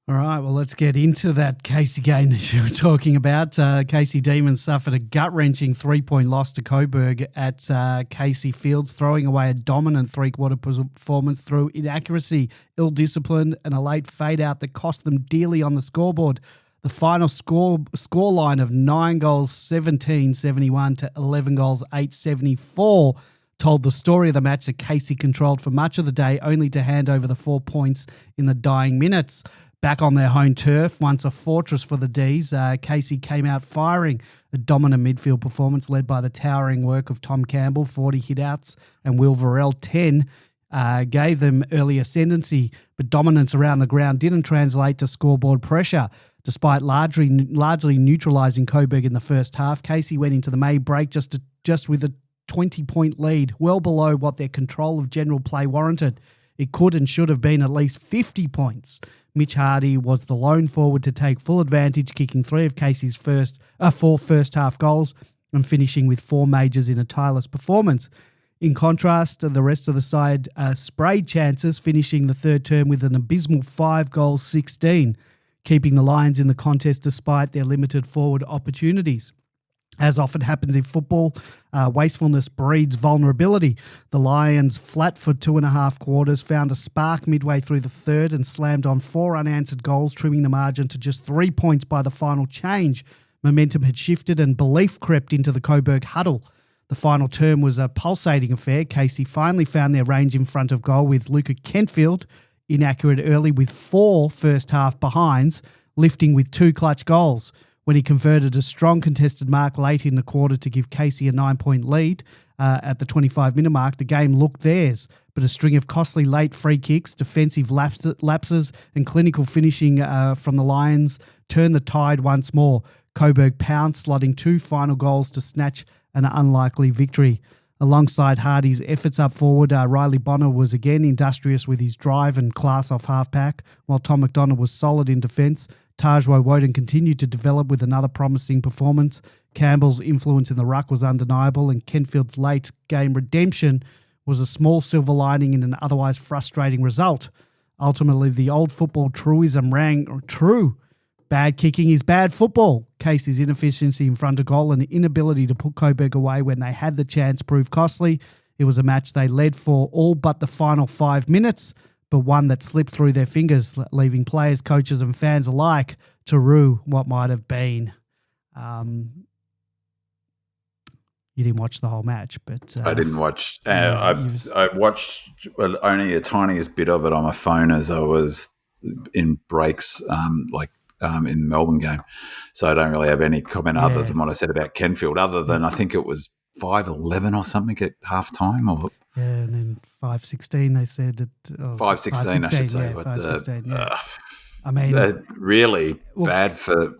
All right, well, let's get into that Casey game that you were talking about. Casey Demons suffered a gut-wrenching 3-point loss to Coburg at Casey Fields, throwing away a dominant three-quarter performance through inaccuracy, ill-discipline, and a late fade-out that cost them dearly on the scoreboard. The final scoreline of 9 goals, 17-71 to 11 goals, 8-74 told the story of the match that Casey controlled for much of the day, only to hand over the 4 points in the dying minutes. Back on their home turf, once a fortress for the Ds, Casey came out firing. A dominant midfield performance led by the towering work of Tom Campbell, 40 hitouts, and Will Varell, 10, gave them early ascendancy, but dominance around the ground didn't translate to scoreboard pressure. Despite largely neutralising Coburg in the first half, Casey went into the May break just with a 20-point lead, well below what their control of general play warranted. It could and should have been at least 50 points. Mitch Hardy was the lone forward to take full advantage, kicking 3 of Casey's 4 first-half goals and finishing with 4 majors in a tireless performance. In contrast, the rest of the side sprayed chances, finishing the third term with an abysmal 5 goals, 16, keeping the Lions in the contest despite their limited forward opportunities. As often happens in football, wastefulness breeds vulnerability. The Lions, flat for 2.5 quarters, found a spark midway through the third and slammed on 4 unanswered goals, trimming the margin to just 3 points by the final change. Momentum had shifted and belief crept into the Coburg huddle. The final term was a pulsating affair. Casey finally found their range in front of goal with Luca Kentfield, inaccurate early with 4 first-half behinds, lifting with 2 clutch goals. When he converted a strong contested mark late in the quarter to give Casey a 9-point lead at the 25-minute mark, the game looked theirs. But a string of costly late free kicks, defensive lapses and clinical finishing from the Lions turned the tide once more. Coburg pounced, slotting 2 final goals to snatch an unlikely victory. Alongside Hardy's efforts up forward, Riley Bonner was again industrious with his drive and class off half-pack, while Tom McDonald was solid in defence. Taj Woden continued to develop with another promising performance. Campbell's influence in the ruck was undeniable, and Kenfield's late game redemption was a small silver lining in an otherwise frustrating result. Ultimately, the old football truism rang true. Bad kicking is bad football. Casey's inefficiency in front of goal and the inability to put Coburg away when they had the chance proved costly. It was a match they led for all but the final 5 minutes, but one that slipped through their fingers, leaving players, coaches and fans alike to rue what might have been. You didn't watch the whole match, but... I didn't watch. I watched only the tiniest bit of it on my phone as I was in breaks, in the Melbourne game. So I don't really have any comment other than what I said about Kenfield, other than I think it was 5-11 or something at half-time. Yeah, and then 5-16 they said. 5-16, I should say. Yeah, 5-16, yeah. I mean... really bad for...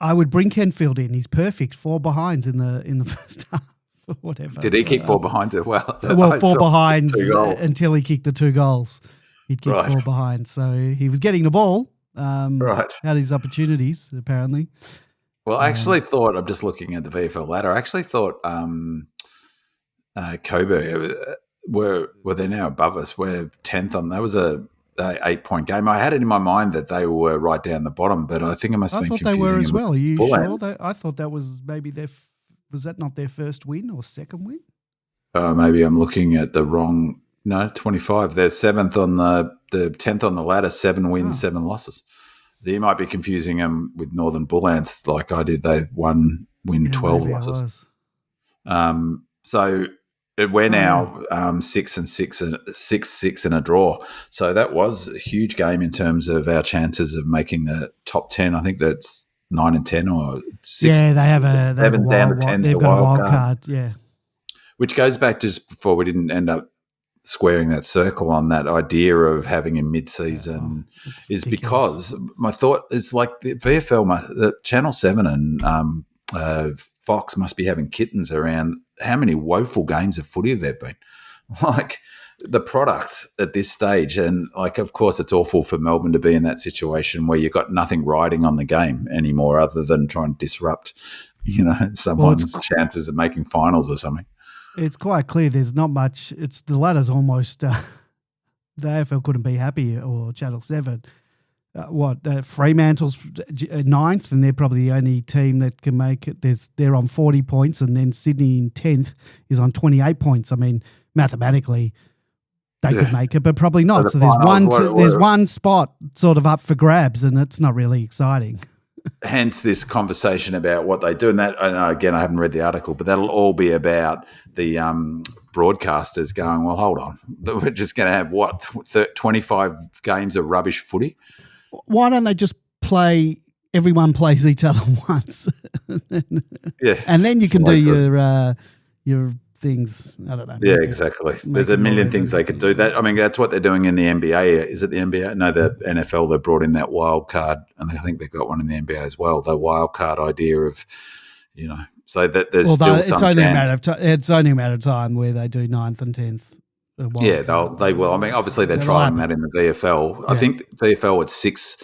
I would bring Kenfield in. He's perfect. 4 behinds in the first half or whatever. Did he kick 4 behinds as well? Well, 4 behinds until he kicked the 2 goals. He'd kick 4 behinds. So he was getting the ball. Had his opportunities, apparently. Well, I actually thought, I'm just looking at the VFL ladder, I actually thought Coburg were they now above us. We're 10th on. That was a 8-point game. I had it in my mind that they were right down the bottom, but I think it must have been confusing. I thought they were as well. Are you sure? I thought that was maybe was that not their first win or second win? Maybe I'm looking at the wrong. No, 25. They're 7th on the 10th on the ladder. 7 wins, 7 losses. You might be confusing them with Northern Bull Ants like I did. They won 12 losses. So we're now 6-6 and a draw. So that was a huge game in terms of our chances of making the top 10. I think that's 9 and 10 or 6. Yeah, they have a 7 down to 10. They've got a wild card. Yeah, which goes back to just before we didn't end up squaring that circle on that idea of having a mid-season is ridiculous. Because my thought is like the VFL, the Channel 7 and Fox must be having kittens around how many woeful games of footy have there been. Like the product at this stage, and like of course it's awful for Melbourne to be in that situation where you've got nothing riding on the game anymore other than trying to disrupt, someone's chances of making finals or something. It's quite clear there's not much. The ladder's almost the AFL couldn't be happy, or Channel 7. Fremantle's 9th, and they're probably the only team that can make it. They're on 40 points, and then Sydney in 10th is on 28 points. I mean, mathematically, they could make it, but probably not. So there's one spot sort of up for grabs, and it's not really exciting. Hence this conversation about what they do. And that, again, I haven't read the article, but that'll all be about the broadcasters going, well, hold on. We're just going to have, 25 games of rubbish footy? Why don't they just everyone plays each other once? Yeah. And then you can do your things. I don't know. Yeah, exactly. There's a million things they could do. That. I mean, that's what they're doing in the NBA. Is it the NBA? No, the NFL. They brought in that wild card, and I think they've got one in the NBA as well. The wild card idea of, so that there's still some chance. It's only a matter of time where they do 9th and 10th. Yeah, they will. I mean, obviously they're trying that in the VFL. Yeah. I think VFL it's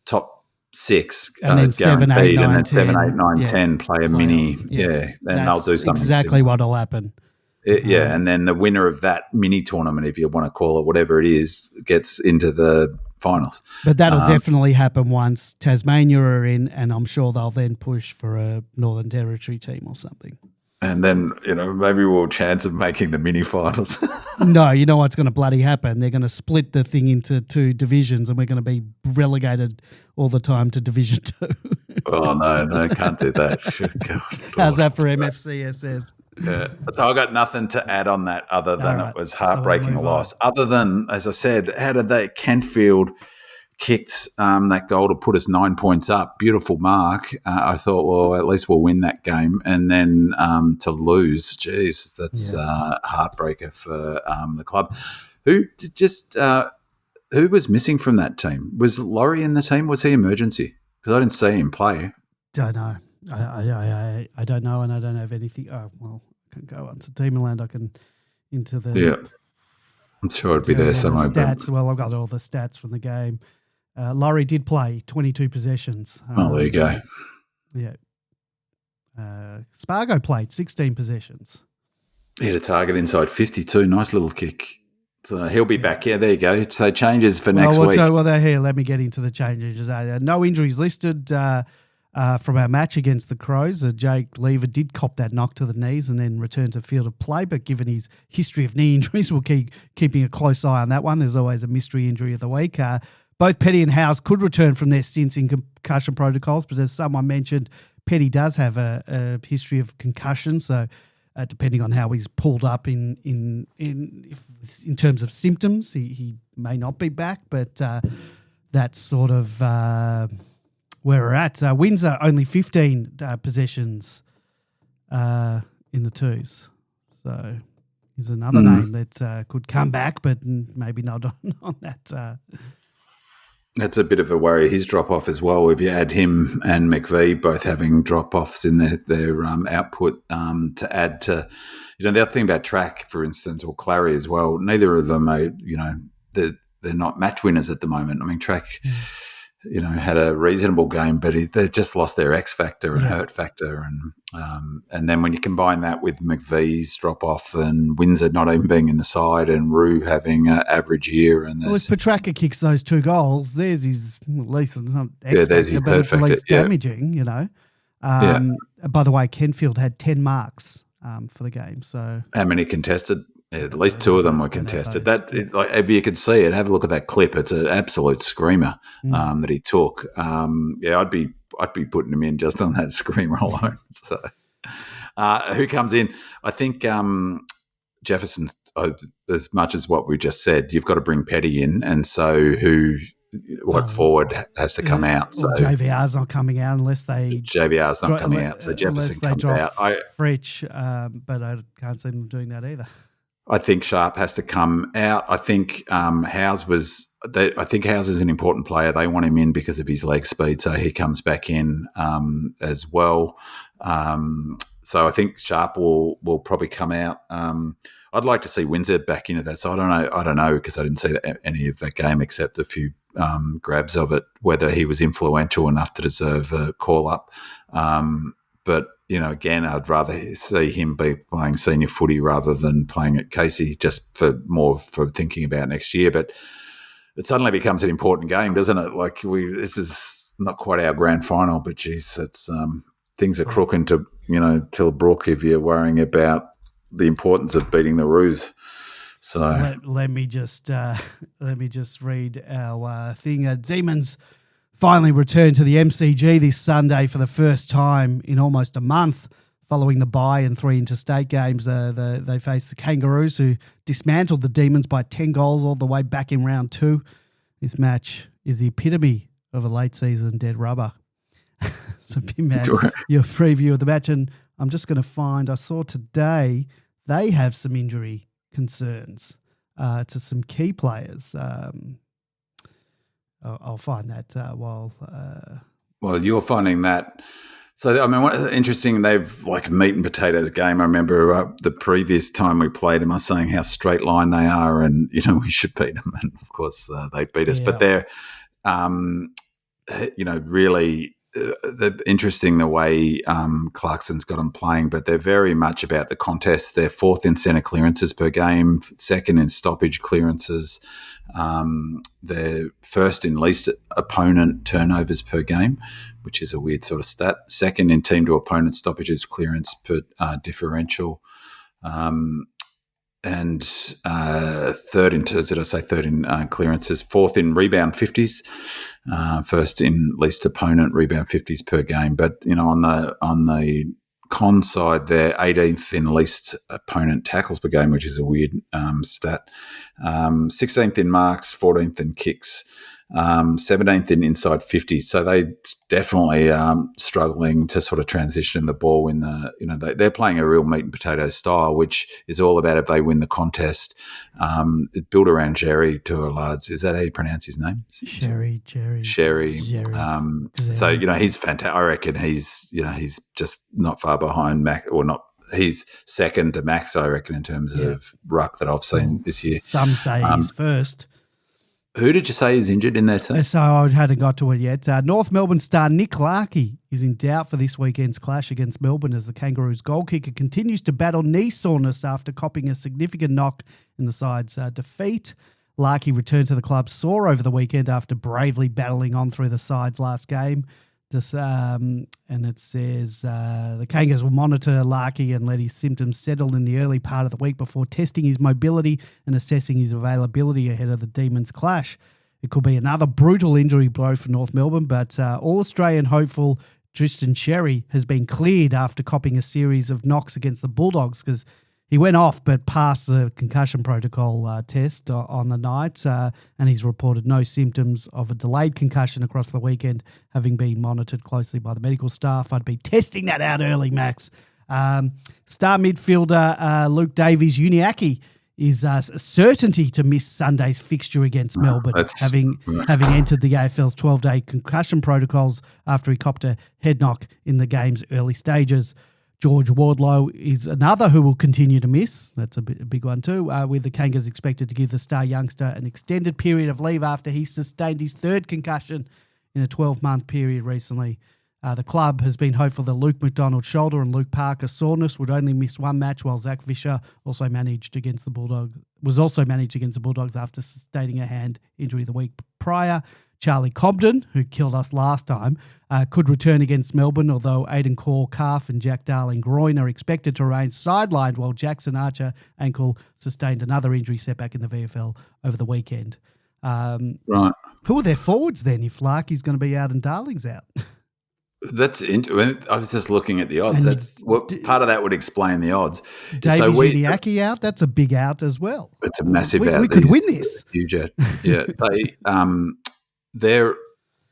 top 6 and then 7, 8, 9, and then 10. 7, 8, 9, 10 play a mini. Yeah, then they'll do something exactly similar. what'll happen. And then the winner of that mini tournament, if you want to call it whatever it is, gets into the finals. But that'll definitely happen once Tasmania are in, and I'm sure they'll then push for a Northern Territory team or something. And then, maybe we'll chance of making the mini finals. No, you know what's going to bloody happen? They're going to split the thing into 2 divisions, and we're going to be relegated all the time to Division 2. Oh, no, can't do that. God, how's that for MFCSS? Yeah. So I got nothing to add on that other than it was heartbreaking loss. Other than, as I said, how did Kenfield kicked that goal to put us 9 points up. Beautiful mark. I thought, well, at least we'll win that game. And then to lose, geez, that's a heartbreaker for the club. Who was missing from that team? Was Laurie in the team? Was he emergency? Because I didn't see him play. Don't know. I don't know, and I don't have anything. Oh, well, I can go on to Demonland. I can into the... Yeah. I'm sure it'd be there somewhere. Stats. Well, I've got all the stats from the game. Laurie did play 22 possessions. Oh, there you go. Yeah. Spargo played 16 possessions. He had a target inside 52. Nice little kick. So he'll be back. Yeah, there you go. So changes for next week. Well, here, let me get into the changes. No injuries listed from our match against the Crows. Jake Lever did cop that knock to the knees and then returned to field of play, but given his history of knee injuries, we'll keep keeping a close eye on that one. There's always a mystery injury of the week. Both Petty and Howes could return from their stints in concussion protocols, but as someone mentioned, Petty does have a history of concussion, so depending on how he's pulled up in terms of symptoms, he may not be back, but that's sort of where we're at. Windsor only 15 possessions in the twos, so he's another name that could come back, but maybe not on that. That's a bit of a worry. His drop-off as well, if you add him and McVie both having drop-offs in their output to add to, the other thing about Track, for instance, or Clary as well, neither of them are, they're not match winners at the moment. I mean, Track, had a reasonable game, but they've just lost their X factor and hurt factor. And then when you combine that with McVie's drop-off and Windsor not even being in the side and Roo having an average year. And if Petraka kicks those 2 goals, there's his, at least it's not X there's his but it's factor. at least damaging, By the way, Kenfield had 10 marks for the game. So how many contested? Yeah, at least 2 of them were contested. If you could see it, have a look at that clip. It's an absolute screamer that he took. I'd be putting him in just on that screamer alone. So, who comes in? I think Jefferson. As much as what we just said, you've got to bring Petty in, and so what forward has to come out? So JVR's not coming out unless JVR's not coming out. So Jefferson comes out. Fritsch, but I can't see them doing that either. I think Sharp has to come out. I think Howes is an important player. They want him in because of his leg speed, so he comes back in as well. So I think Sharp will probably come out. I'd like to see Windsor back into that. So I don't know because I didn't see any of that game except a few grabs of it. Whether he was influential enough to deserve a call up, but. Again, I'd rather see him be playing senior footy rather than playing at Casey, just for thinking about next year. But it suddenly becomes an important game, doesn't it? Like this is not quite our grand final, but geez, it's things are crooking to Tilbrook if you're worrying about the importance of beating the Roos. So let me just read our thing. Demons finally returned to the MCG this Sunday for the first time in almost a month following the bye and 3 interstate games. They faced the Kangaroos, who dismantled the Demons by 10 goals all the way back in round 2. This match is the epitome of a late season dead rubber. So, Pim-Man, your preview of the match, and I'm just going to find, I saw today they have some injury concerns to some key players. I'll find that while. Well, you're finding that. So, I mean, what's interesting, they've like a meat and potatoes game. I remember the previous time we played them, I was saying how straight line they are and, we should beat them. And, of course, they beat us. Yeah. But they're, really they're interesting the way Clarkson's got them playing, but they're very much about the contest. They're 4th in centre clearances per game, 2nd in stoppage clearances. They're 1st in least opponent turnovers per game, which is a weird sort of stat. 2nd in team to opponent stoppages clearance per differential. And 3rd in clearances, 4th in rebound 50s, 1st in least opponent rebound 50s per game. But on the con side, they're 18th in least opponent tackles per game, which is a weird stat. 16th in marks, 14th in kicks, 17th in inside 50. So they definitely struggling to sort of transition the ball in the, they're playing a real meat and potatoes style, which is all about if they win the contest. It built around Jerry to a large, is that how you pronounce his name? Sherry. So, he's fantastic. I reckon he's just not far behind Mac, or not. He's 2nd to Max, I reckon, in terms of ruck that I've seen this year. Some say he's first. Who did you say is injured in their team? So I hadn't got to it yet. North Melbourne star Nick Larkey is in doubt for this weekend's clash against Melbourne as the Kangaroos goal kicker continues to battle knee soreness after copping a significant knock in the side's defeat. Larkey returned to the club sore over the weekend after bravely battling on through the side's last game. And it says the Kangas will monitor Larkey and let his symptoms settle in the early part of the week before testing his mobility and assessing his availability ahead of the Demons clash. It could be another brutal injury blow for North Melbourne, but All-Australian hopeful Tristan Sherry has been cleared after copping a series of knocks against the Bulldogs because he went off but passed the concussion protocol test on the night, and he's reported no symptoms of a delayed concussion across the weekend, having been monitored closely by the medical staff. I'd be testing that out early, Max. Star midfielder Luke Davies-Uniacke is a certainty to miss Sunday's fixture against Melbourne, having entered the AFL's 12-day concussion protocols after he copped a head knock in the game's early stages. George Wardlow is another who will continue to miss. That's a big one too, with the Kangas expected to give the star youngster an extended period of leave after he sustained his third concussion in a 12-month period recently. The club has been hopeful that Luke McDonald's shoulder and Luke Parker's soreness would only miss one match, while Zach Vischer was also managed against the Bulldogs after sustaining a hand injury the week prior. Charlie Cobden, who killed us last time, could return against Melbourne, although Aidan Corr calf and Jack Darling groin are expected to remain sidelined, while Jackson Archer ankle sustained another injury setback in the VFL over the weekend. Right. Who are their forwards then if Larky's going to be out and Darling's out? I was just looking at the odds. Part of that would explain the odds. Davies-Uniacke out, that's a big out as well. It's a massive out. We could win this. Huge out. Yeah.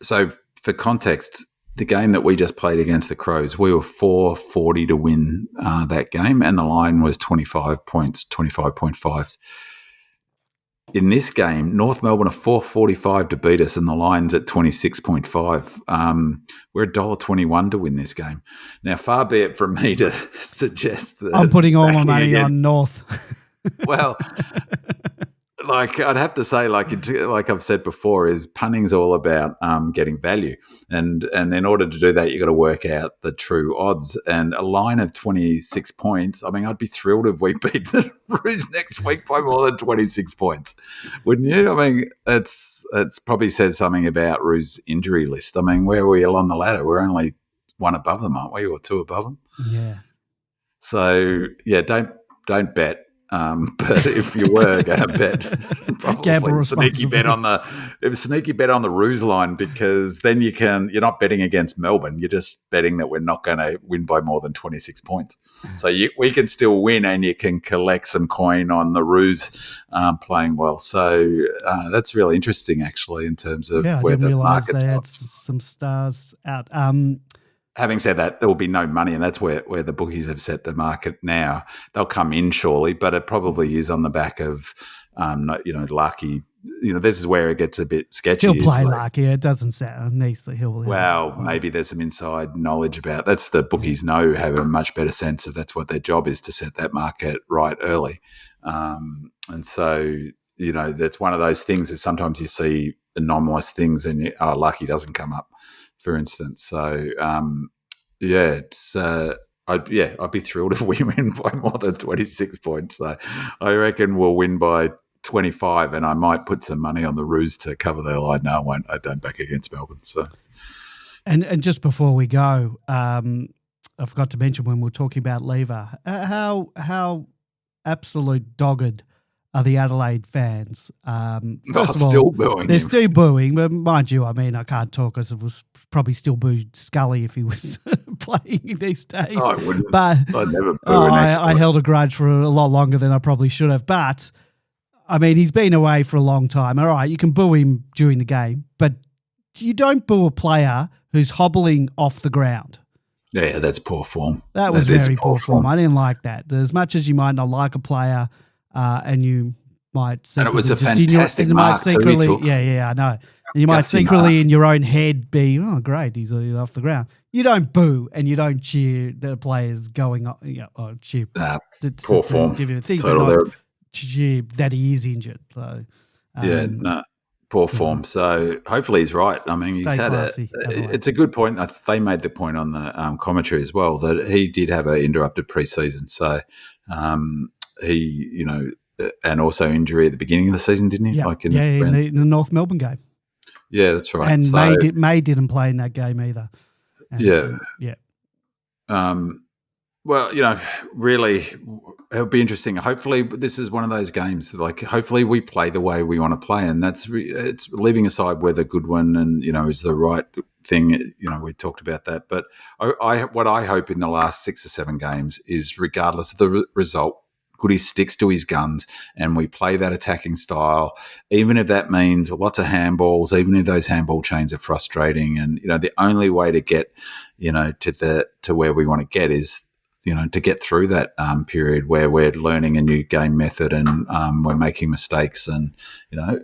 So for context, the game that we just played against the Crows, we were 440 to win that game, and the line was 25 points, 25.5. In this game, North Melbourne are 445 to beat us, and the line's at 26.5. We're $1.21 to win this game. Now, far be it from me to suggest that I'm putting all my money on North. Well, I'd have to say, like I've said before, is punting's all about getting value, and in order to do that, you got to work out the true odds. And a line of 26 points. I mean, I'd be thrilled if we beat the Roos next week by more than 26 points, wouldn't you? I mean, it's probably says something about Roos' injury list. I mean, where are we along the ladder? We're only one above them, aren't we, or two above them? Yeah. So yeah, don't bet. But if you were going to bet, probably sneaky bet on the Roos line, because then you're not betting against Melbourne. You're just betting that we're not going to win by more than 26 points. So we can still win, and you can collect some coin on the Roos playing well. So that's really interesting, actually, in terms of where the market's had some stars out. Having said that, there will be no money, and that's where the bookies have set the market now. They'll come in surely, but it probably is on the back of, Larky. This is where it gets a bit sketchy. He'll play Larky. It doesn't sound nice. Maybe there's some inside knowledge about that's the bookies have a much better sense of that's what their job is, to set that market right early. And so, that's one of those things that sometimes you see anomalous things and Larky doesn't come up, for instance. So, I'd be thrilled if we win by more than 26 points. So I reckon we'll win by 25, and I might put some money on the Roos to cover their line. No, I won't. I don't back against Melbourne. So, and just before we go, I forgot to mention when we were talking about Lever, how absolute dogged are the Adelaide fans. First of all, still booing they're him. still booing, but mind you, I mean, I can't talk because it was probably still booed Scully if he was playing these days. I wouldn't. But I'd never boo an expert. I held a grudge for a lot longer than I probably should have. But, I mean, he's been away for a long time. All right, you can boo him during the game, but you don't boo a player who's hobbling off the ground. Yeah, that's poor form. That was very poor form. I didn't like that. As much as you might not like a player, and you might secretly, and it was a fantastic mark too. I know. And you might secretly in your own head be, oh, great, he's off the ground. You don't boo and you don't cheer the players going on, or cheer. Poor form. Give you a thing, Total but not cheer that he is injured. So, poor form. So hopefully he's right. I mean, Stay classy, it's a good point. They made the point on the commentary as well that he did have an interrupted preseason. So he, and also injury at the beginning of the season, didn't he? Yeah, Like in the North Melbourne game. Yeah, that's right. And May didn't play in that game either. Yeah. Well, really, it'll be interesting. Hopefully, this is one of those games. Like, hopefully, we play the way we want to play, and it's leaving aside whether Goodwin and is the right thing. We talked about that, but what I hope in the last 6 or 7 games is, regardless of the result, Goody sticks to his guns, and we play that attacking style, even if that means lots of handballs, even if those handball chains are frustrating. And the only way to get to where we want to get is to get through that period where we're learning a new game method and we're making mistakes. And,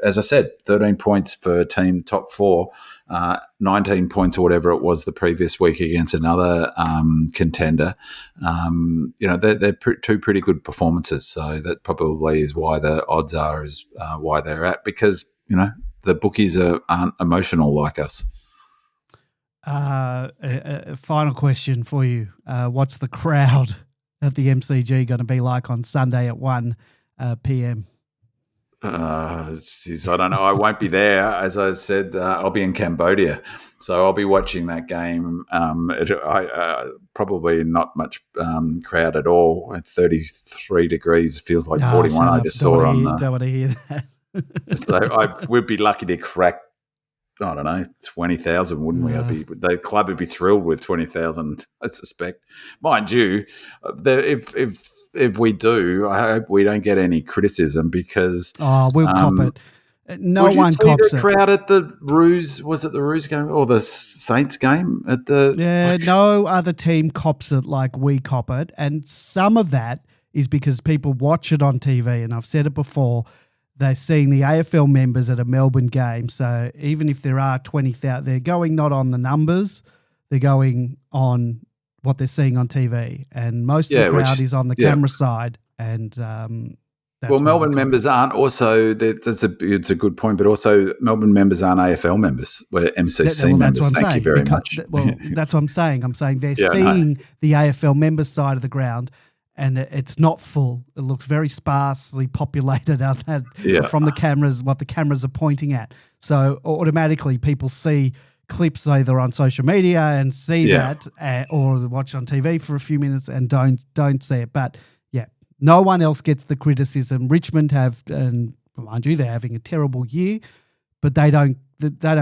as I said, 13 points for team top 4, 19 points or whatever it was the previous week against another contender. They're two pretty good performances. So that probably is why the odds are why they're at, because, the bookies aren't emotional like us. A final question for you. What's the crowd at the MCG going to be like on Sunday at 1 p.m.? I don't know. I won't be there. As I said, I'll be in Cambodia. So I'll be watching that game. Probably not much crowd at all. At 33 degrees, feels like 41 I just saw on Don't want to hear that. So I would be lucky to crack, I don't know, 20,000, wouldn't we? The club would be thrilled with 20,000, I suspect. Mind you, if we do, I hope we don't get any criticism because we'll cop it. No one cops it. The crowd at the Roos, was it the Roos game or the Saints game at the? Yeah, no other team cops it like we cop it, and some of that is because people watch it on TV, and I've said it before. They're seeing the AFL members at a Melbourne game. So even if there are 20,000, they're going not on the numbers, they're going on what they're seeing on TV. And most of the crowd is on the camera side. And that's Melbourne members aren't also, it's a good point, but also Melbourne members aren't AFL members. We're MCC members. Thank you very much. Well, that's what I'm saying. I'm saying they're seeing the AFL members side of the ground, and it's not full. It looks very sparsely populated out from the cameras, what the cameras are pointing at. So automatically people see clips either on social media and see that, or watch on TV for a few minutes and don't see it. But no one else gets the criticism. Richmond have, and mind you, they're having a terrible year, but they don't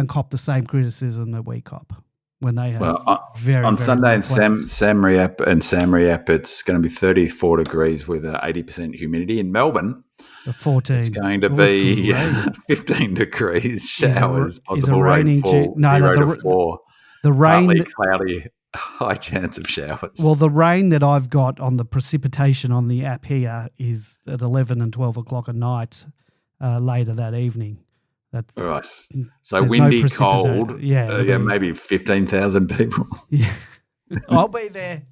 cop the same criticism that we cop. When they have on Sunday and Sam Riap, it's going to be 34 degrees with 80% humidity. In Melbourne, 14. It's going to be 15 degrees, showers, possible rainfall, 0 to 4. The rain, partly cloudy, high chance of showers. Well, the rain that I've got on the precipitation on the app here is at 11 and 12 o'clock at night later that evening. Right. So windy, cold. Maybe 15,000 people. Yeah. I'll be there.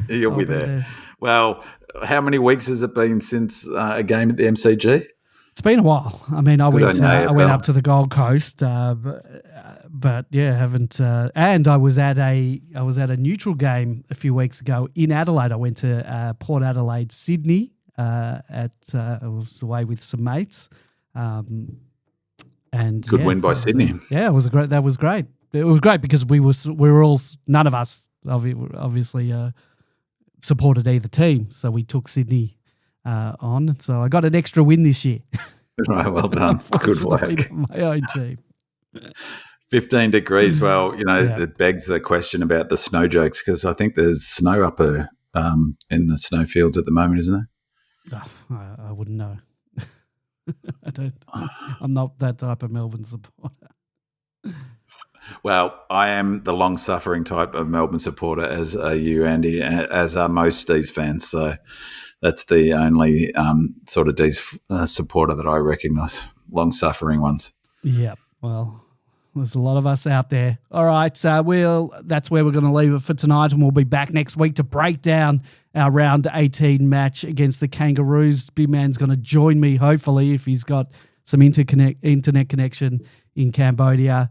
You'll be there. Well, how many weeks has it been since a game at the MCG? It's been a while. I mean, I went up to the Gold Coast, but haven't. And I was at a neutral game a few weeks ago in Adelaide. I went to Port Adelaide, Sydney. I was away with some mates. And good win by Sydney. It was great. That was great. It was great because we were all, none of us obviously supported either team, so we took Sydney on. So I got an extra win this year. Right, well done. Good work. My own team. 15 degrees. Well, it begs the question about the snow jokes because I think there's snow up in the snowfields at the moment, isn't there? I wouldn't know. I'm not that type of Melbourne supporter. Well, I am the long-suffering type of Melbourne supporter, as are you, Andy, as are most D's fans. So that's the only sort of D's supporter that I recognise, long-suffering ones. Yeah, well, there's a lot of us out there. All right, so that's where we're going to leave it for tonight, and we'll be back next week to break down our round 18 match against the Kangaroos. Big man's going to join me, hopefully, if he's got some internet connection in Cambodia.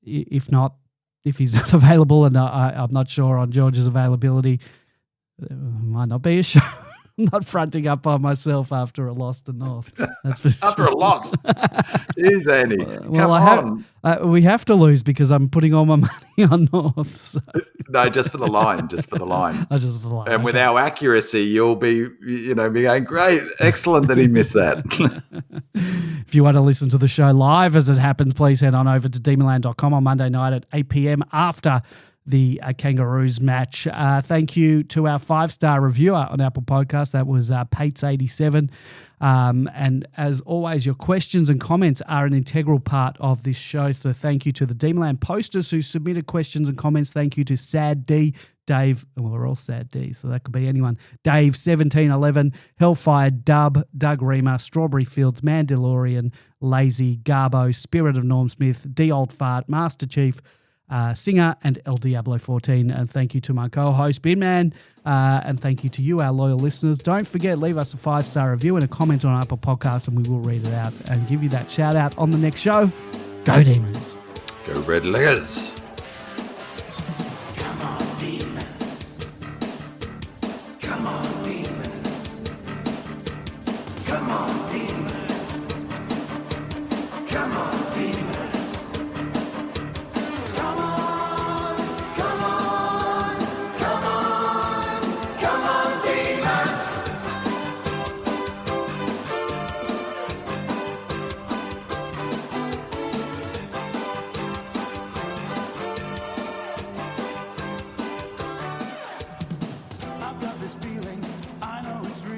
If not, if he's not available, and I'm not sure on George's availability, might not be a show. I'm not fronting up on myself after a loss to North. That's for After sure. a loss. Jeez, Andy. Well, Come on. We have to lose because I'm putting all my money on North. So. No, just for the line. Just for the line. Just for the line. And with our accuracy, you'll be going, great, excellent that he missed that. If you want to listen to the show live as it happens, please head on over to demonland.com on Monday night at 8 p.m. after the Kangaroos match. Thank you to our 5-star reviewer on Apple Podcast. That was Pates87. And as always, your questions and comments are an integral part of this show. So thank you to the Demonland posters who submitted questions and comments. Thank you to Sad D, Dave, well, we're all Sad D, so that could be anyone. Dave, 1711, Hellfire, Dub, Doug Reamer, Strawberry Fields, Mandalorian, Lazy, Garbo, Spirit of Norm Smith, D Old Fart, Master Chief, Singer, and El Diablo 14. And thank you to my co-host, Binman, and thank you to you, our loyal listeners. Don't forget, leave us a 5-star review and a comment on Apple Podcasts, and we will read it out and give you that shout out on the next show. Go Demons. Go Red Leggers. Come on, Demons. Come on, Demons. Come on, Demons. Come on, Demons. Come on, come on, come on, come on, Demons. I've got this feeling, I know it's real.